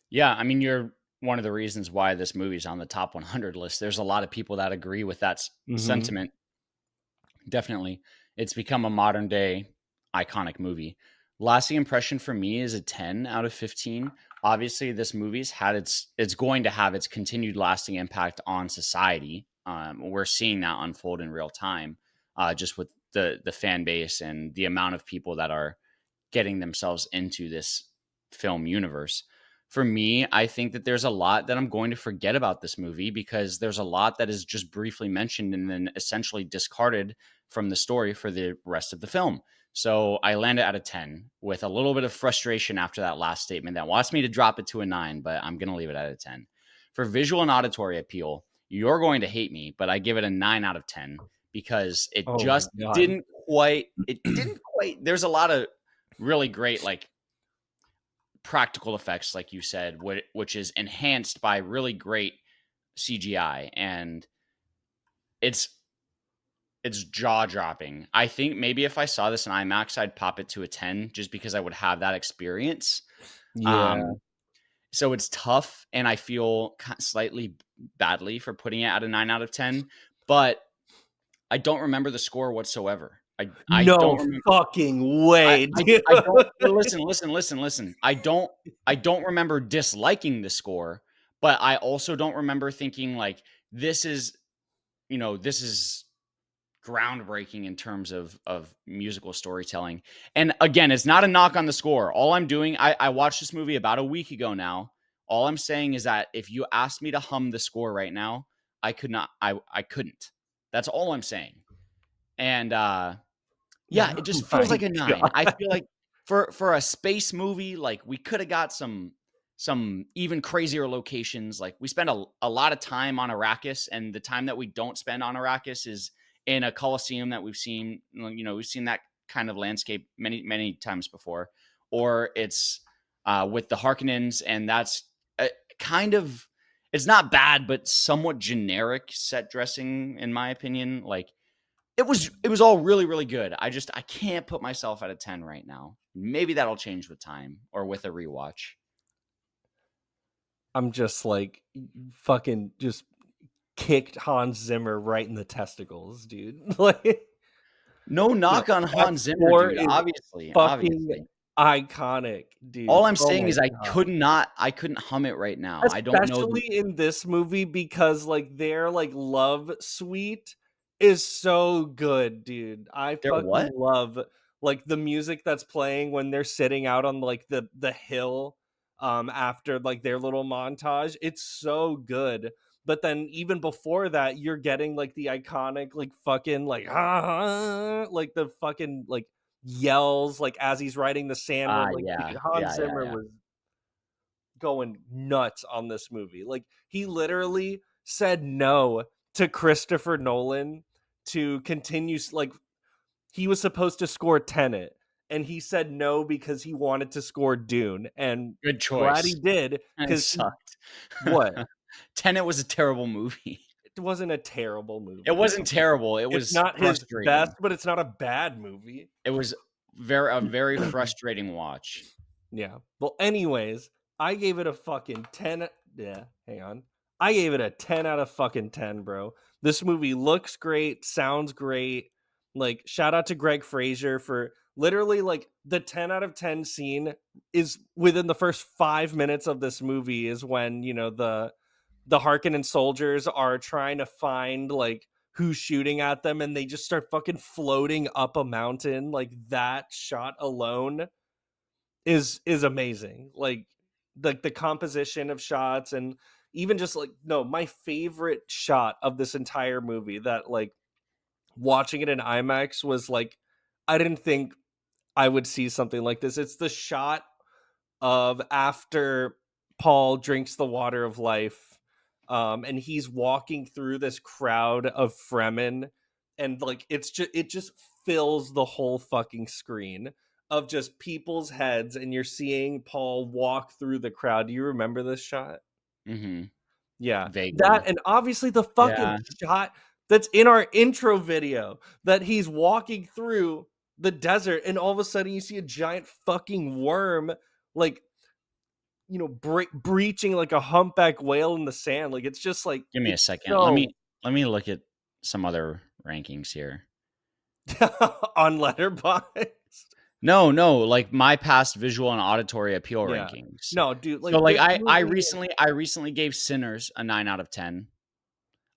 Yeah, I mean, you're one of the reasons why this movie's on the top 100 list. There's a lot of people that agree with that Hmm. sentiment. Definitely. It's become a modern day iconic movie. Lasting impression for me is a 10 out of 15. Obviously, this movie's had it's going to have its continued lasting impact on society. We're seeing that unfold in real time, just with the fan base and the amount of people that are getting themselves into this film universe. For me, I think that there's a lot that I'm going to forget about this movie because there's a lot that is just briefly mentioned and then essentially discarded from the story for the rest of the film. So I landed at a 10 with a little bit of frustration after that last statement that wants me to drop it to a 9, but I'm going to leave it at a 10. For visual and auditory appeal, you're going to hate me, but I give it a 9 out of 10 because it Oh my just god. didn't quite, there's a lot of really great like practical effects like you said, which is enhanced by really great CGI, and it's it's jaw dropping. I think maybe if I saw this in IMAX I'd pop it to a 10 just because I would have that experience. Yeah. um so it's tough and I feel slightly badly for putting it at a 9 out of 10, but I don't remember the score whatsoever. I No don't remember. fucking way, dude. I don't listen. I don't remember disliking the score, but I also don't remember thinking like this is, this is groundbreaking in terms of musical storytelling. And again, it's not a knock on the score. All I'm doing, I watched this movie about a week ago now. All I'm saying is that if you asked me to hum the score right now, I could not I couldn't. That's all I'm saying. And yeah, it Oh just feels my like a 9. I god. feel like for a space movie, like, we coulda got some even crazier locations. Like, we spend a lot of time on Arrakis, and the time that we don't spend on Arrakis is in a Colosseum that we've seen. We've seen that kind of landscape many, many times before. Or it's, with the Harkonnens, and that's, kind of it's not bad, but somewhat generic set dressing, in my opinion. Like it was all really, really good. I can't put myself at a 10 right now. Maybe that'll change with time or with a rewatch. I'm just like fucking just kicked Hans Zimmer right in the testicles, dude. Like, No knock on that Hans Zimmer, score dude. is Obviously, fucking obviously. iconic, All dude. I'm Oh saying my is I god. couldn't hum it right now. I don't know the Especially in this movie because like their like love suite is so good, dude. I They're fucking what? love like the music that's playing when they're sitting out on like the hill after like their little montage. It's so good. But then even before that, you're getting like the iconic like fucking like like the fucking like yells like as he's riding the sandworm. Like Yeah. dude, Hans Yeah, yeah, Zimmer yeah. was going nuts on this movie. Like he literally said no to Christopher Nolan to continue like he was supposed to score Tenet and he said no because he wanted to score Dune and Good glad he choice. did It cuz sucked. what? Tenet was a terrible movie. It wasn't a terrible It movie. wasn't terrible. It It's was not his best, frustrating. but it's not a bad movie. It was a very frustrating watch. Yeah. Well, anyways, I gave it a fucking 10. Yeah, hang on. I gave it a 10 out of fucking 10, bro. This movie looks great, sounds great. Like, shout out to Greg Fraser for literally like the 10 out of 10 scene is within the first 5 minutes of this movie is when, you know, the Harkonnen soldiers are trying to find like who's shooting at them and they just start fucking floating up a mountain. Like that shot alone is amazing. Like the composition of shots and even just like no, my favorite shot of this entire movie that like watching it in IMAX was like I didn't think I would see something like this. It's the shot of after Paul drinks the water of life, and he's walking through this crowd of Fremen, and like it just fills the whole fucking screen of just people's heads, and you're seeing Paul walk through the crowd. Do you remember this shot? Mm-hmm. Yeah, that Vaguely. and obviously the fucking Yeah. shot that's in our intro video that he's walking through the desert, and all of a sudden you see a giant fucking worm like you know breaching like a humpback whale in the sand. Like it's just like Give me a it's second. so Let me look at some other rankings here. on Letterboxd. No, like my past visual and auditory appeal Yeah, rankings. no, dude, So like like this movie, I recently gave Sinners a 9 out of 10.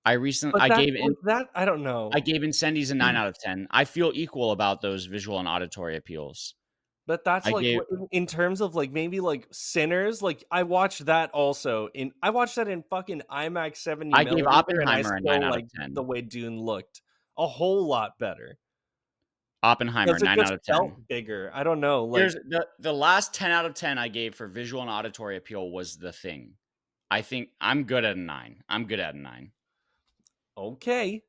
but that like that I don't I know. gave Incendies a 9 out of 10. I feel equal about those visual and auditory appeals. But that's I like gave what in terms of like maybe like Sinners, like I watched that also in I watched that in fucking IMAX 70 I gave millimeter and I Oppenheimer a 9 still out of like the 10. way Dune looked a whole lot better Oppenheimer because it 9 out just of 10. felt bigger. I don't know, like Here's the last 10 out of 10 I gave for visual and auditory appeal was The Thing. I think I'm good at a 9. I'm good at a 9. okay.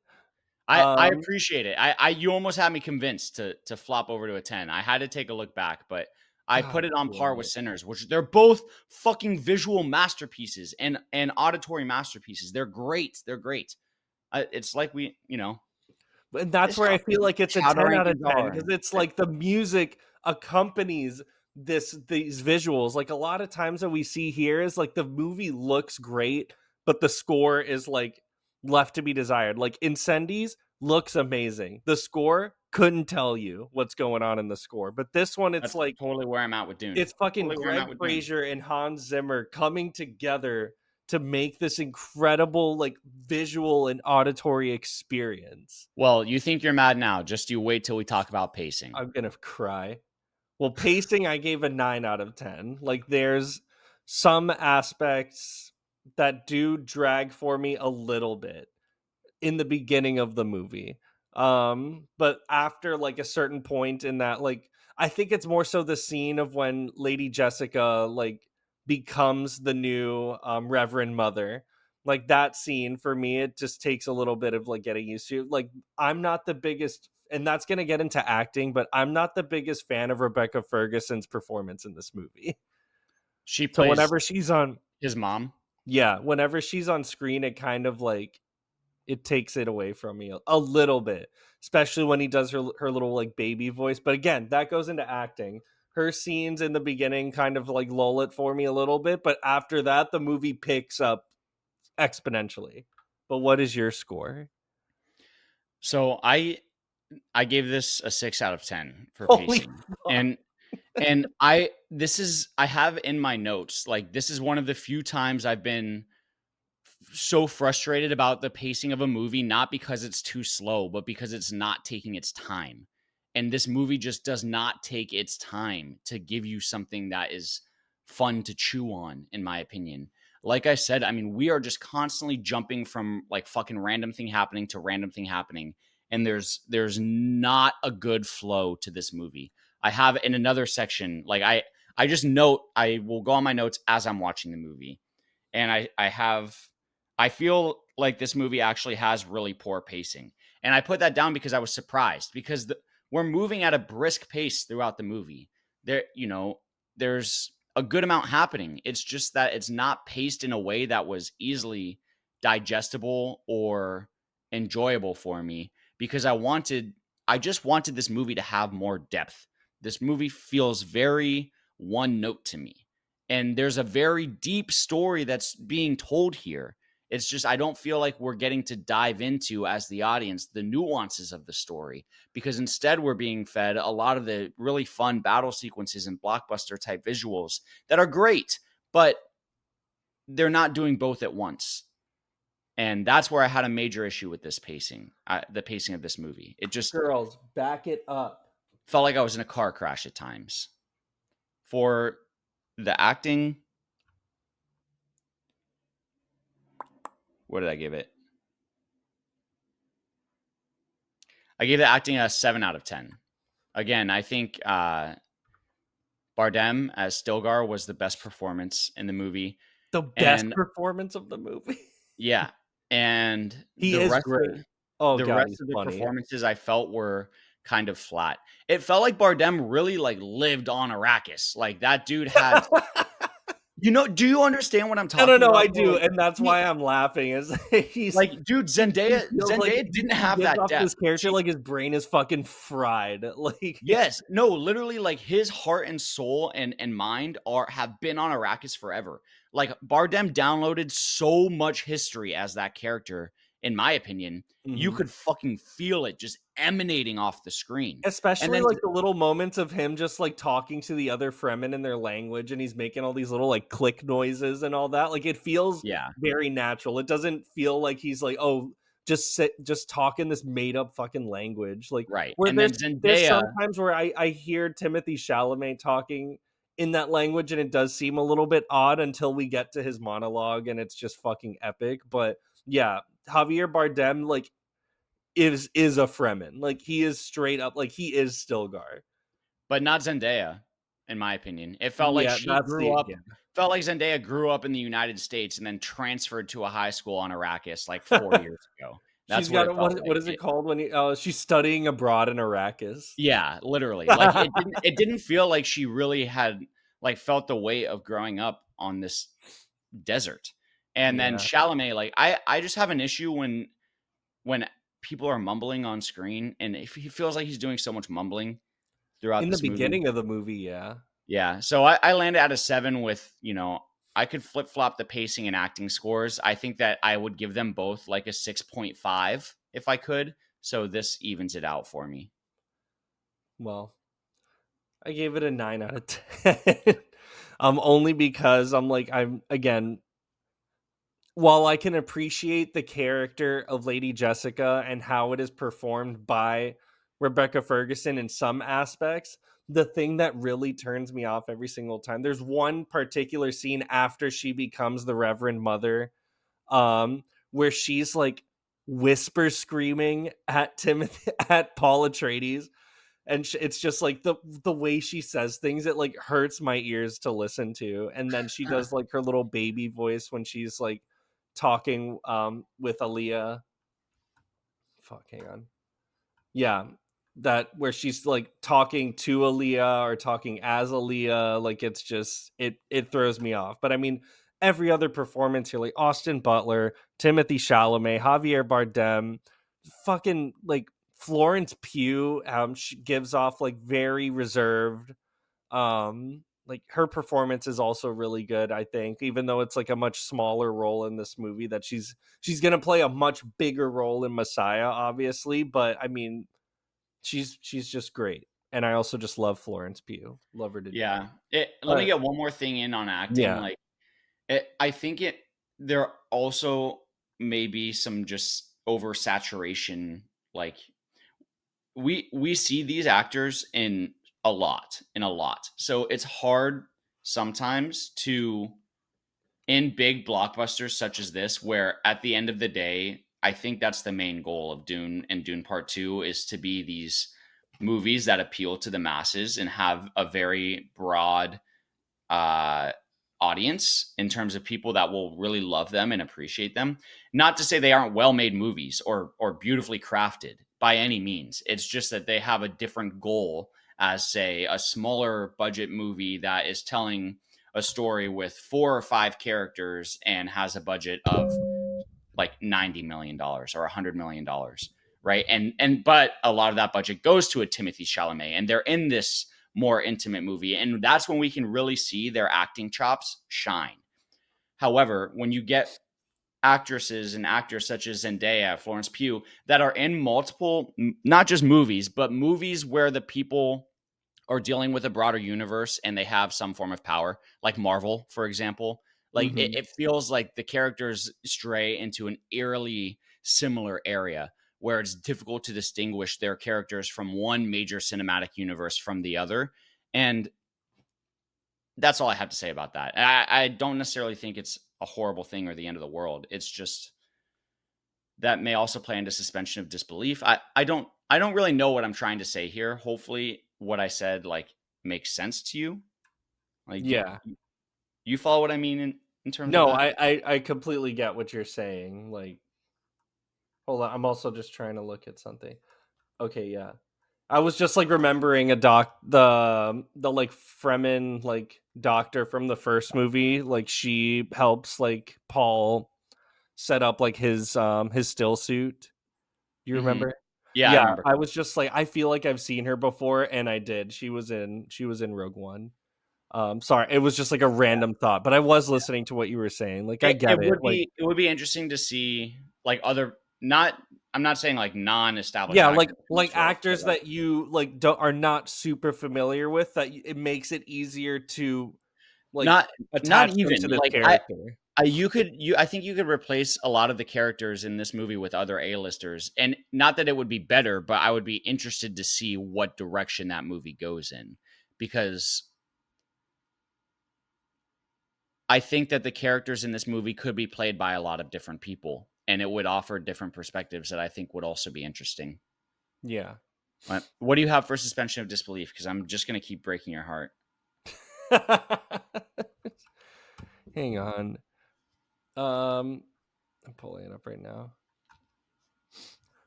I appreciate it. You almost had me convinced to flop over to a 10. I had to take a look back, but I put God it on par damn with it. Sinners, which they're both fucking visual masterpieces and auditory masterpieces. They're great. They're great. It's like we, And that's this where I feel like it's a how the 10 out of rankings 10 are. because it's like the music accompanies these visuals. Like a lot of times that we see here is like the movie looks great, but the score is like left to be desired. Like Incendies looks amazing. The score couldn't tell you what's going on in the score. But this one, it's That's like totally where I'm at with Dune. it's fucking Totally where I'm Greg at with Dune. Fraser and Hans Zimmer coming together to make this incredible like visual and auditory experience. Well, you think you're mad now. Just you wait till we talk about pacing. I'm gonna cry. Well, pacing, I gave a 9 out of 10. Like, there's some aspects that do drag for me a little bit in the beginning of the movie. But after like a certain point in that, like, I think it's more so the scene of when Lady Jessica like becomes the new Reverend Mother. Like that scene for me, it just takes a little bit of like getting used to. Like, I'm not the biggest, and that's gonna get into acting, but I'm not the biggest fan of Rebecca Ferguson's performance in this movie. She So plays whenever she's on, his mom. Yeah, whenever she's on screen, it kind of like it takes it away from me a little bit, especially when he does her little like baby voice. But again, that goes into acting. Her scenes in the beginning kind of like lull it for me a little bit, but after that, the movie picks up exponentially. But what is your score? So I gave this a 6 out of 10 for Holy pacing. fuck. And I have in my notes, like, this is one of the few times I've been so frustrated about the pacing of a movie, not because it's too slow, but because it's not taking its time. And this movie just does not take its time to give you something that is fun to chew on, in my opinion. Like I said, I mean, we are just constantly jumping from like fucking random thing happening to random thing happening. And there's not a good flow to this movie. I have in another section, like I just note, I will go on my notes as I'm watching the movie. And I feel like this movie actually has really poor pacing. And I put that down because I was surprised because we're moving at a brisk pace throughout the movie. There's a good amount happening. It's just that it's not paced in a way that was easily digestible or enjoyable for me because I just wanted this movie to have more depth. This movie feels very one note to me. And there's a very deep story that's being told here. It's just I don't feel like we're getting to dive into, as the audience, the nuances of the story, because instead we're being fed a lot of the really fun battle sequences and blockbuster type visuals that are great, but they're not doing both at once. And that's where I had a major issue with this pacing, the pacing of this movie. It just Girls, back it up. felt like I was in a car crash at times. For the acting, what did I give it? I gave the acting a 7 out of 10. Again, I think Bardem as Stilgar was the best performance in the movie. The best And performance of the movie. yeah, and He is great. Oh the god, rest he's of the funny. performances I felt were kind of flat. It felt like Bardem really like lived on Arrakis. Like that dude had do you understand what I'm talking No, about? I do, Like, and that's why I'm laughing. Is he's like dude, he feels like Zendaya didn't he have gets that off depth. this character like his brain is fucking fried. Like Yes, no, literally, like his heart and soul and mind have been on Arrakis forever. Like Bardem downloaded so much history as that character, in my opinion. You Mhm. could fucking feel it just emanating off the screen. And Especially then, like the little moments of him just like talking to the other Fremen in their language, and he's making all these little like click noises and all that. Like it feels yeah, very natural. It doesn't feel like he's like, oh, just talking this made up fucking language. Like right. where And then there's Zendaya, sometimes where I hear Timothy Chalamet talking in that language, and it does seem a little bit odd until we get to his monologue, and it's just fucking epic. But yeah, Javier Bardem like is a Fremen. Like he is straight up like he is Stilgar. but not Zendaya, in my opinion. It felt like Yeah, that's yeah. felt like Zendaya grew up in the United States and then transferred to a high school on Arrakis like 4 years ago. She's That's what got it felt what like. is it called when she's studying abroad in Arrakis? Yeah, literally. Like it didn't feel like she really had like felt the weight of growing up on this desert. And then Yeah. Chalamet, like I just have an issue when people are mumbling on screen and if he feels like he's doing so much mumbling throughout In the this movie. beginning of the movie, yeah. Yeah. So I landed at a 7 with, I could flip flop the pacing and acting scores. I think that I would give them both like a 6.5 if I could. So this evens it out for me. Well, I gave it a 9 out of 10. Only because I'm again, while I can appreciate the character of Lady Jessica and how it is performed by Rebecca Ferguson in some aspects, the thing that really turns me off every single time. There's one particular scene after she becomes the Reverend Mother, where she's like whisper screaming at Timothy at Paul Atreides, and it's just like the way she says things, it like hurts my ears to listen to. And then she does like her little baby voice when she's like talking with Aaliyah. Fuck, hang on. Yeah, that where she's like talking to Aaliyah or talking as Aaliyah, like it's just it throws me off. But I mean, every other performance here, like Austin Butler, Timothy Chalamet, Javier Bardem, fucking like Florence Pugh, she gives off like very reserved. Like her performance is also really good, I think, even though it's like a much smaller role in this movie, that she's gonna play a much bigger role in Messiah, obviously. But I mean, she's just great. And I also just love Florence Pugh. Love her to death. Yeah. Let me get one more thing in on acting. Yeah. Like, I think there also may be some just oversaturation. Like, we see these actors in a lot. So it's hard sometimes to, in big blockbusters such as this, where at the end of the day, I think that's the main goal of Dune and Dune Part Two, is to be these movies that appeal to the masses and have a very broad uh, audience in terms of people that will really love them and appreciate them. Not to say they aren't well-made movies or beautifully crafted by any means. It's just that they have a different goal as, say, a smaller budget movie that is telling a story with 4 or 5 characters and has a budget of like $90 million or $100 million, right? And but a lot of that budget goes to a Timothy Chalamet, and they're in this more intimate movie, and that's when we can really see their acting chops shine. However, when you get actresses and actors such as Zendaya, Florence Pugh, that are in multiple, not just movies, but movies where the people are dealing with a broader universe and they have some form of power, like Marvel, for example. Like Mm-hmm. it feels like the characters stray into an eerily similar area where it's difficult to distinguish their characters from one major cinematic universe from the other. And that's all I have to say about that. I don't necessarily think it's a horrible thing or the end of the world. It's just that may also play into suspension of disbelief. I don't really know what I'm trying to say here. Hopefully what I said like makes sense to you. Like Yeah. you follow what I mean in terms of No, that? I completely get what you're saying. Like, hold on, I'm also just trying to look at something. Okay, yeah. I was just like remembering the like Fremen like doctor from the first movie. Like she helps like Paul set up like his still suit. You Mhm. remember? Yeah, I Yeah, remember. I was just like, I feel like I've seen her before, and I did. She was in Rogue One. Sorry, it was just like a random thought, but I was listening to what you were saying. Like, I get it. Like, It would be interesting to see like other, not, I'm not saying like non-established yeah, actors in like this role, but actors like that you like don't are not super familiar with, that it makes it easier to like not not attach them even to this like character. I think you could replace a lot of the characters in this movie with other A-listers, and not that it would be better, but I would be interested to see what direction that movie goes in, because I think that the characters in this movie could be played by a lot of different people, and it would offer different perspectives that I think would also be interesting. Yeah. What do you have for suspension of disbelief? Because I'm just going to keep breaking your heart. Hang on. I'm pulling it up right now.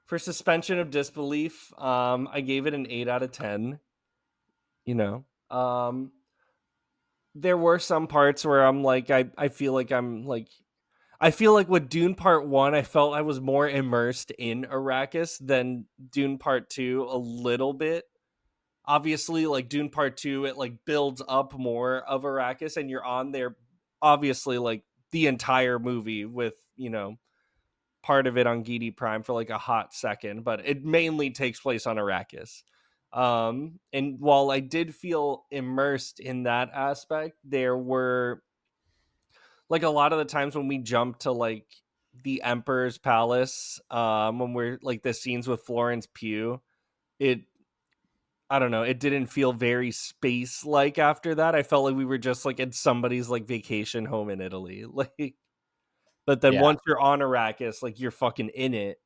For suspension of disbelief, I gave it an 8 out of 10. You know, there were some parts where I'm like, I feel like I feel like with Dune Part One, I felt I was more immersed in Arrakis than Dune Part Two a little bit. Obviously, like Dune Part Two, it like builds up more of Arrakis, and you're on there, obviously, like the entire movie with part of it on Gidi Prime for like a hot second, but it mainly takes place on Arrakis. And while I did feel immersed in that aspect, there were like a lot of the times when we jump to like the Emperor's Palace, when we're like the scenes with Florence Pugh, it I don't know, it didn't feel very space like after that. I felt like we were just like in somebody's like vacation home in Italy. Like, but then Yeah. once you're on Arrakis, like you're fucking in it.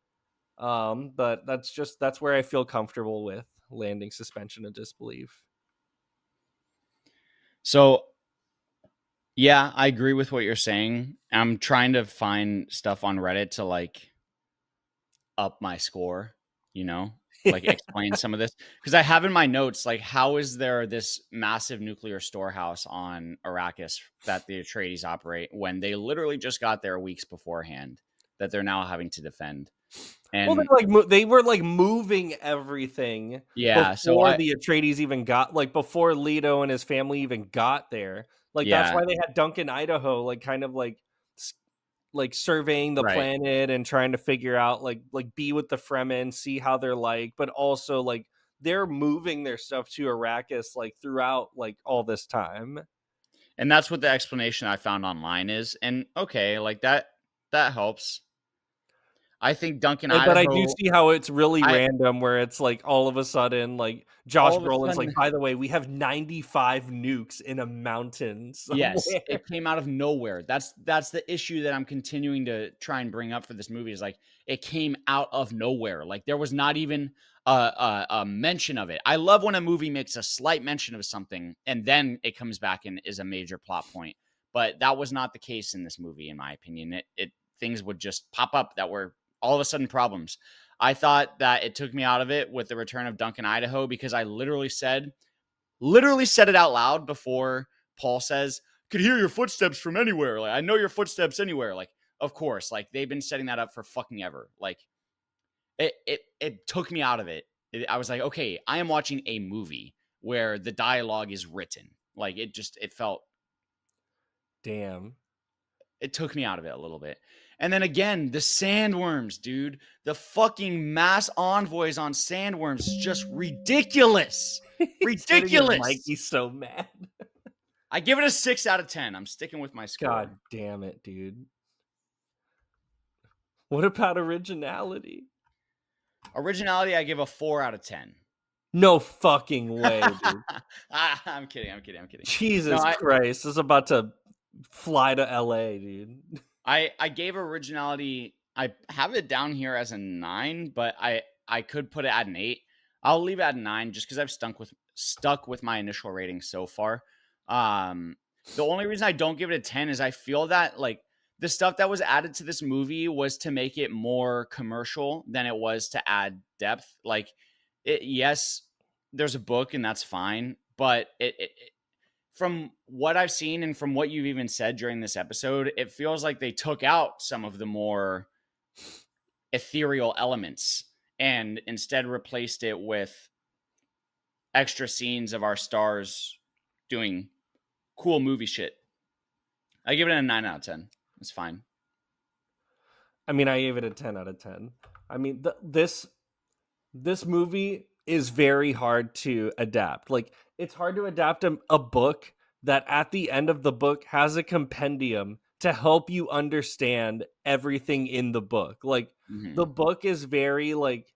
But that's where I feel comfortable with landing suspension of disbelief. So, yeah, I agree with what you're saying. I'm trying to find stuff on Reddit to like up my score, you know? like explain some of this? Because I have in my notes, like, how is there this massive nuclear storehouse on Arrakis that the Atreides operate when they literally just got there weeks beforehand that they're now having to defend? Well, And they were like moving everything yeah, so before the Atreides even got, like, before Leto and his family even got there. Like, that's yeah, why they had Duncan, Idaho, like, kind of like like surveying the right. planet and trying to figure out, like be with the Fremen, see how they're like, but also like they're moving their stuff to Arrakis like throughout like all this time. And that's what the explanation I found online is. And okay, like that helps. I think Duncan, But I do Idaho, see how it's really I random where it's like all of a sudden like Josh all of a Brolin's like, sudden, by the way, we have 95 nukes in a mountain yes, somewhere. it came out of nowhere. That's the issue that I'm continuing to try and bring up for this movie is like it came out of nowhere. Like there was not even a mention of it. I love when a movie makes a slight mention of something and then it comes back and is a major plot point. But that was not the case in this movie, in my opinion. It things would just pop up that were all of a sudden problems. I thought that it took me out of it with the return of Duncan, Idaho, because I literally said it out loud before Paul says, could hear your footsteps from anywhere. Like, I know your footsteps anywhere. Like, of course, like they've been setting that up for fucking ever. Like it took me out of it. I was like, okay, I am watching a movie where the dialogue is written. Like it felt, Damn. it took me out of it a little bit. And then again, the sandworms, dude, the fucking mass envoys on sandworms is just ridiculous. He's hitting his mic. Ridiculous. He's so mad. I give it a 6 out of 10. I'm sticking with my score. God damn it, dude. What about originality? Originality, I give a 4 out of 10. No fucking way, dude. I'm kidding. Jesus No, Christ. This is about to fly to LA, dude. I gave originality. I have it down here as a 9, but I could put it at an 8. I'll leave it at a 9 just because I've stuck with my initial rating so far. The only reason I don't give it a 10 is I feel that like the stuff that was added to this movie was to make it more commercial than it was to add depth. Like, yes, there's a book and that's fine, but from what I've seen and from what you've even said during this episode, it feels like they took out some of the more ethereal elements and instead replaced it with extra scenes of our stars doing cool movie shit. I give it a 9 out of 10. It's fine. I mean, I gave it a 10 out of 10. I mean, this movie is very hard to adapt. Like, it's hard to adapt a book that at the end of the book has a compendium to help you understand everything in the book. Like, the book is very, like,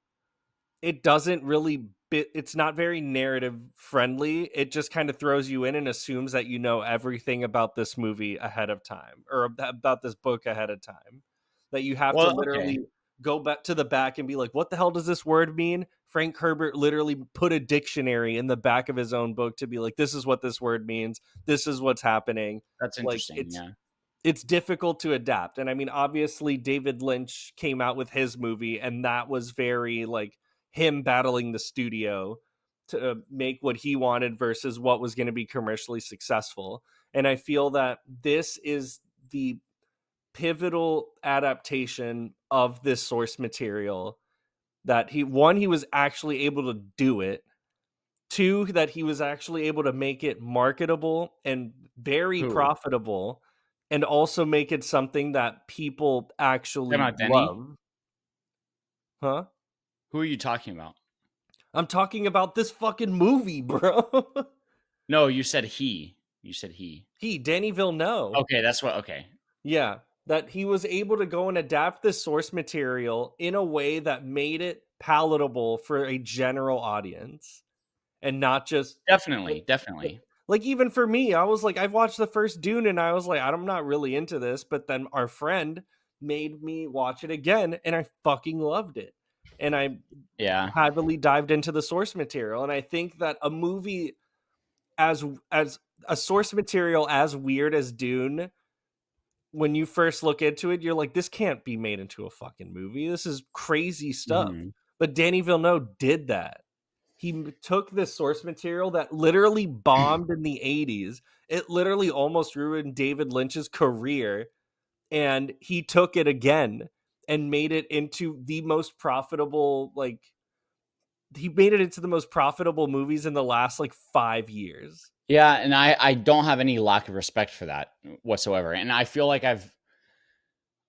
it doesn't really it's not very narrative friendly. It just kind of throws you in and assumes that you know everything about this movie ahead of time or about this book ahead of time. That you have to Well, okay. literally go back to the back and be like, what the hell does this word mean? Frank Herbert literally put a dictionary in the back of his own book to be like, this is what this word means. This is what's happening. That's Like, interesting. Yeah. it's difficult to adapt. And I mean, obviously David Lynch came out with his movie and that was very like him battling the studio to make what he wanted versus what was going to be commercially successful. And I feel that this is the pivotal adaptation of this source material that he was actually able to do it. 2, that he was actually able to make it marketable and very Who? profitable and also make it something that people actually Talking about Denny? love. Huh? Who are you talking about? I'm talking about this fucking movie, bro. No, you said he. You said he. Denis Villeneuve. Okay, that's what. Okay. Yeah, that he was able to go and adapt this source material in a way that made it palatable for a general audience and not just Definitely. like even for me, I was like, I've watched the first Dune and I was like, I'm not really into this, but then our friend made me watch it again and I fucking loved it. And I heavily dived into the source material. And I think that a movie as a source material as weird as Dune, when you first look into it, you're like, this can't be made into a fucking movie. This is crazy stuff. Mhm. But Denis Villeneuve did that. He took this source material that literally bombed in the 80s. It literally almost ruined David Lynch's career. And he took it again and made it into the most profitable, he made it into the most profitable movies in the last 5 years. Yeah, and I don't have any lack of respect for that whatsoever. And I feel like I've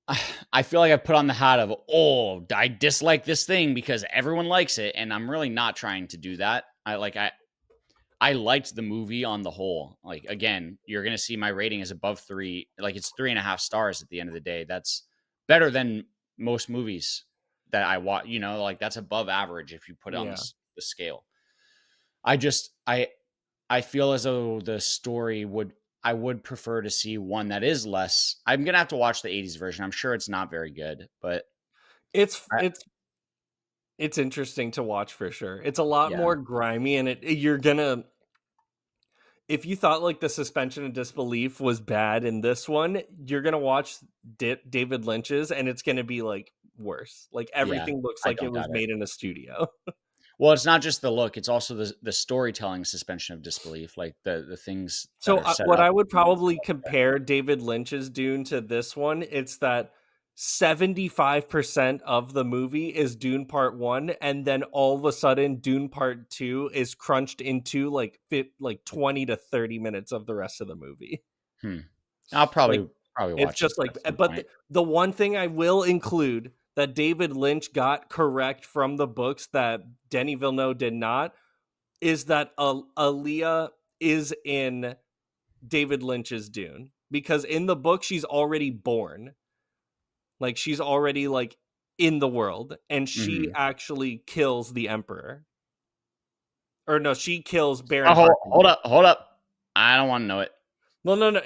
put on the hat of, oh, I dislike this thing because everyone likes it, and I'm really not trying to do that. I liked the movie on the whole. Like, again, you're gonna see my rating is above 3, like it's 3.5 stars at the end of the day. That's better than most movies that I watch. Like that's above average if you put it on Yeah. the scale. I feel as though the story I would prefer to see one that is less. I'm gonna have to watch the 80s version. I'm sure it's not very good, but It's I, it's interesting to watch for sure. It's a lot yeah, more grimy, and you're gonna, if you thought the suspension of disbelief was bad in this one, you're gonna watch David Lynch's, and it's gonna be worse. yeah, Everything looks I like it don't was doubt it. made in a studio. Well, it's not just the look; it's also the storytelling suspension of disbelief, like the things that So are set what up. I would probably compare David Lynch's Dune to this one, it's that 75% of the movie is Dune Part 1, and then all of a sudden Dune Part 2 is crunched into 20 to 30 minutes of the rest of the movie. Hmm. I'll Like probably it's watch this just at some but point. the one thing I will include that David Lynch got correct from the books that Denis Villeneuve did not is that Aaliyah is in David Lynch's Dune, because in the book she's already born. She's already in the world, and she Mm-hmm. actually kills the emperor. Or no, she kills Oh, Baron hold Harkonnen. up, hold up! I don't want to know it. Well, no,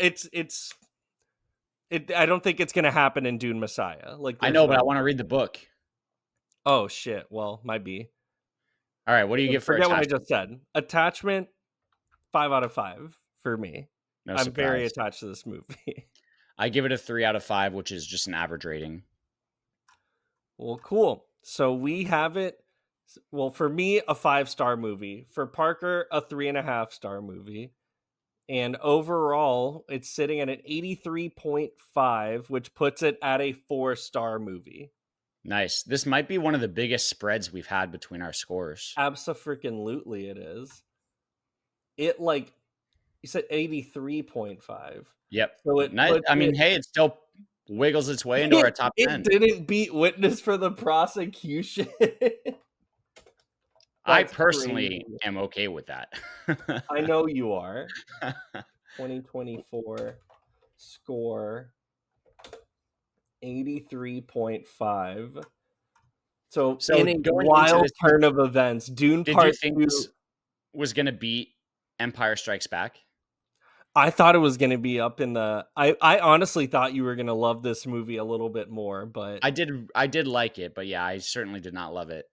I don't think it's going to happen in Dune Messiah. I There's know, no but I want way. to read the book. Oh shit. Well, might be. All right, what do you give for Forget what I attachment? just said. Attachment 5 out of 5 for me. No I'm very surprise. attached to this movie. I give it a 3 out of 5, which is just an average rating. Well, cool. So we have it. Well, for me, a 5-star movie. For Parker, a 3.5-star movie. And overall, it's sitting at an 83.5, which puts it at a 4-star movie. Nice. This might be one of the biggest spreads we've had between our scores. Abso-freaking-lutely it is. It you said 83.5. Yep. So it Nice. puts I mean, it hey, it still wiggles its way into our top it 10. didn't beat Witness for the Prosecution. I That's personally crazy. am okay with that. I know you are. 2024 score 83.5. So in a going into wild this, turn of events, Dune did you Part think 2, this was going to beat Empire Strikes Back? I thought it was going to be up in the I honestly thought you were going to love this movie a little bit more, but I did like it, but yeah, I certainly did not love it.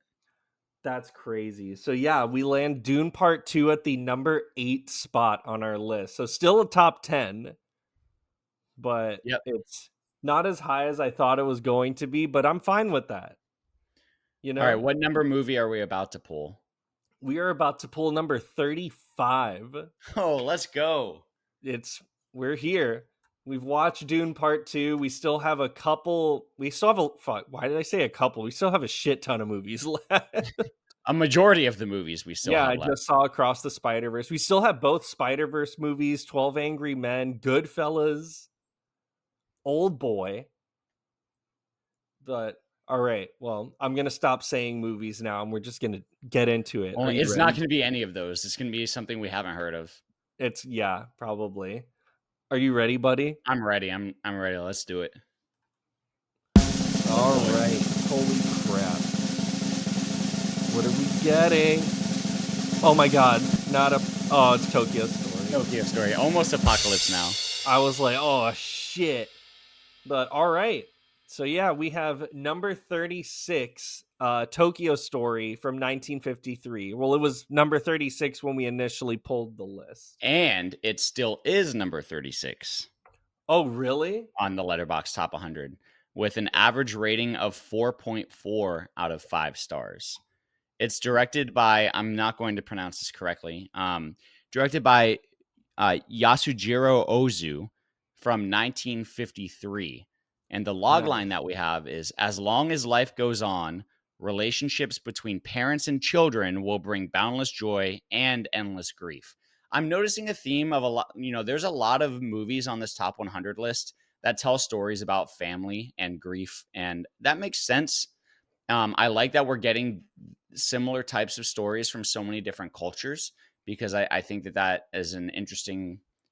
that's crazy. So yeah, we land Dune Part 2 at the number 8 spot on our list. So still a top 10, but Yep. it's not as high as I thought it was going to be, but I'm fine with that. You All right, know? what number movie are we about to pull? We are about to pull number 35. Oh, let's go. We're here. We've watched Dune Part 2. We still have a couple. We still have a fuck. Why did I say a couple? We still have a shit ton of movies left. A majority of the movies we still Yeah, have I left. just saw Across the Spider-Verse. We still have both Spider-Verse movies, 12 Angry Men, Goodfellas, Old Boy. But all right, well, I'm gonna stop saying movies now, and we're just gonna get into it. Are you It's not ready? going to be any of those. It's going to be something we haven't heard of. It's yeah, probably. Are you ready, buddy? I'm ready. I'm ready. Let's do it. All right. Holy crap. What are we getting? Oh my god. Oh, it's Tokyo Story. Tokyo Story. Almost apocalypse now. I was like, oh shit. But all right. So yeah, we have number 36, Tokyo Story from 1953. Well, it was number 36 when we initially pulled the list. And it still is number 36 Oh, really? on the Letterboxd Top 100. with an average rating of 4.4 out of 5 stars. It's directed by, I'm not going to pronounce this correctly, directed by Yasujiro Ozu from 1953. And the logline that we have is, as long as life goes on, relationships between parents and children will bring boundless joy and endless grief. I'm noticing a theme of a lot, there's a lot of movies on this top 100 list that tell stories about family and grief, and that makes sense. I like that we're getting similar types of stories from so many different cultures, because I think that is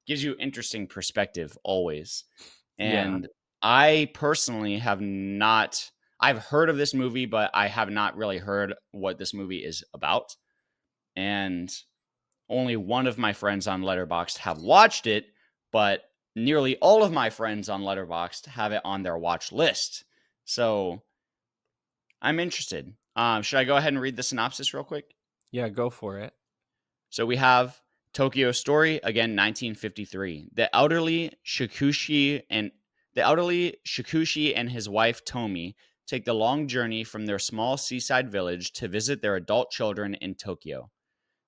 gives you interesting perspective always. Yeah. And I personally I've heard of this movie, but I have not really heard what this movie is about. And only one of my friends on Letterboxd have watched it, but nearly all of my friends on Letterboxd have it on their watch list. So I'm interested. Should I go ahead and read the synopsis real quick? Yeah, go for it. So we have Tokyo Story, again, 1953. The elderly Shikushi and his wife Tomi take the long journey from their small seaside village to visit their adult children in Tokyo.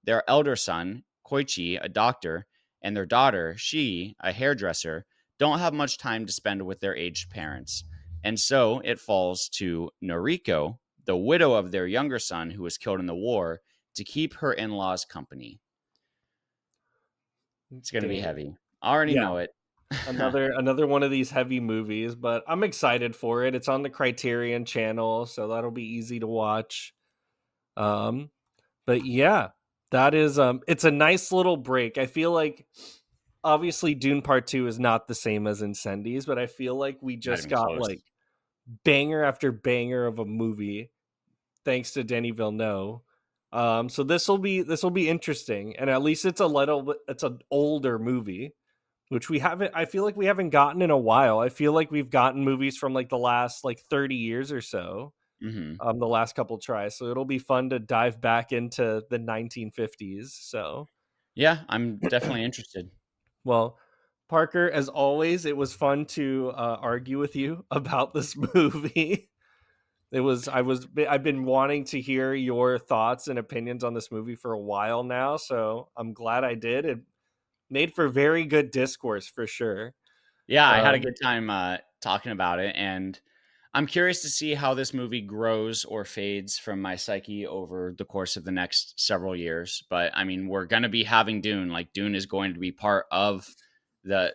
Their elder son, Koichi, a doctor, and their daughter, Shii, a hairdresser, don't have much time to spend with their aged parents. And so it falls to Noriko, the widow of their younger son who was killed in the war, to keep her in-laws company. It's going to be heavy. I already know it. another one of these heavy movies, but I'm excited for it. It's on the Criterion channel, so that'll be easy to watch. But yeah, that is it's a nice little break. I feel like obviously Dune Part 2 is not the same as Incendies, but I feel like we Not just even got close. like banger after banger of a movie thanks to Denis Villeneuve. So this will be interesting, and at least it's an older movie, which we haven't. I feel like we haven't gotten in a while. I feel like we've gotten movies from like the last like 30 years or so. Mm-hmm. The last couple tries, so it'll be fun to dive back into the 1950s. So Yeah, I'm definitely interested. well, Parker, as always, it was fun to argue with you about this movie. I've been wanting to hear your thoughts and opinions on this movie for a while now, so I'm glad I did. It made for very good discourse for sure. Yeah, I had a Um, good time talking about it, and I'm curious to see how this movie grows or fades from my psyche over the course of the next several years. But I mean, we're going to be having Dune. Like, Dune is going to be part of the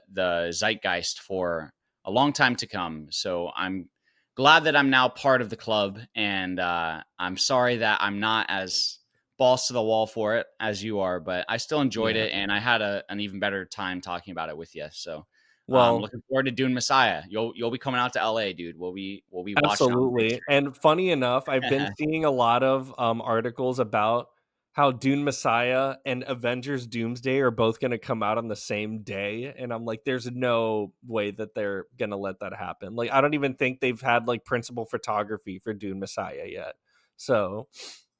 zeitgeist for a long time to come. So I'm glad that I'm now part of the club, and I'm sorry that I'm not as balls to the wall for it as you are, but I still enjoyed yeah. it, and I had an even better time talking about it with you. So Well, looking forward to Dune Messiah. You'll be coming out to LA, dude. We'll be watching on the big absolutely. screen. And funny enough, I've been seeing a lot of articles about how Dune Messiah and Avengers Doomsday are both going to come out on the same day. And I'm like, there's no way that they're going to let that happen. Like, I don't even think they've had like principal photography for Dune Messiah yet. So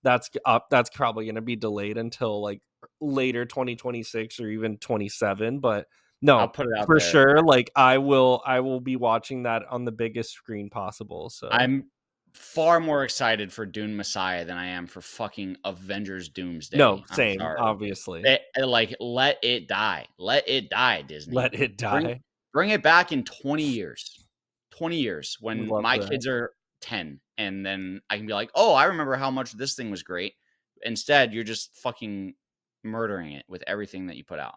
that's up. That's probably going to be delayed until like later 2026 or even 27. But I'll no, put it out for there. sure. Like I will be watching that on the biggest screen possible. So I'm far more excited for Dune Messiah than I am for fucking Avengers Doomsday. no, I'm same, sorry. obviously. Like, let it die. Let it die, Disney. Let it Bring die. bring it back in 20 years. 20 years Would when love my that. kids are 10, and then I can be like, "Oh, I remember how much this thing was great." Instead, you're just fucking murdering it with everything that you put out.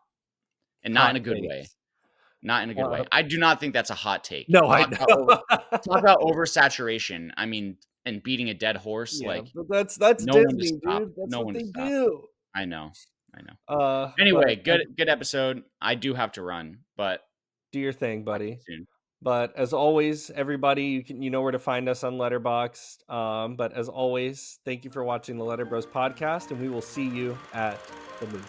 And not in Hot a good way. takes. Not in a good way. Uh, I do not think that's a hot take. no, I Talk know. about oversaturation. I mean, and beating a dead horse. Yeah, Like, but that's no one to Disney, stop. dude. That's No what one to they stop. do. I know. I know. But Anyway, good episode. I do have to run, but do your thing, talk to you buddy. soon. But as always, everybody, you know where to find us on Letterboxd. But as always, thank you for watching the Letterbros podcast, and we will see you at the movies.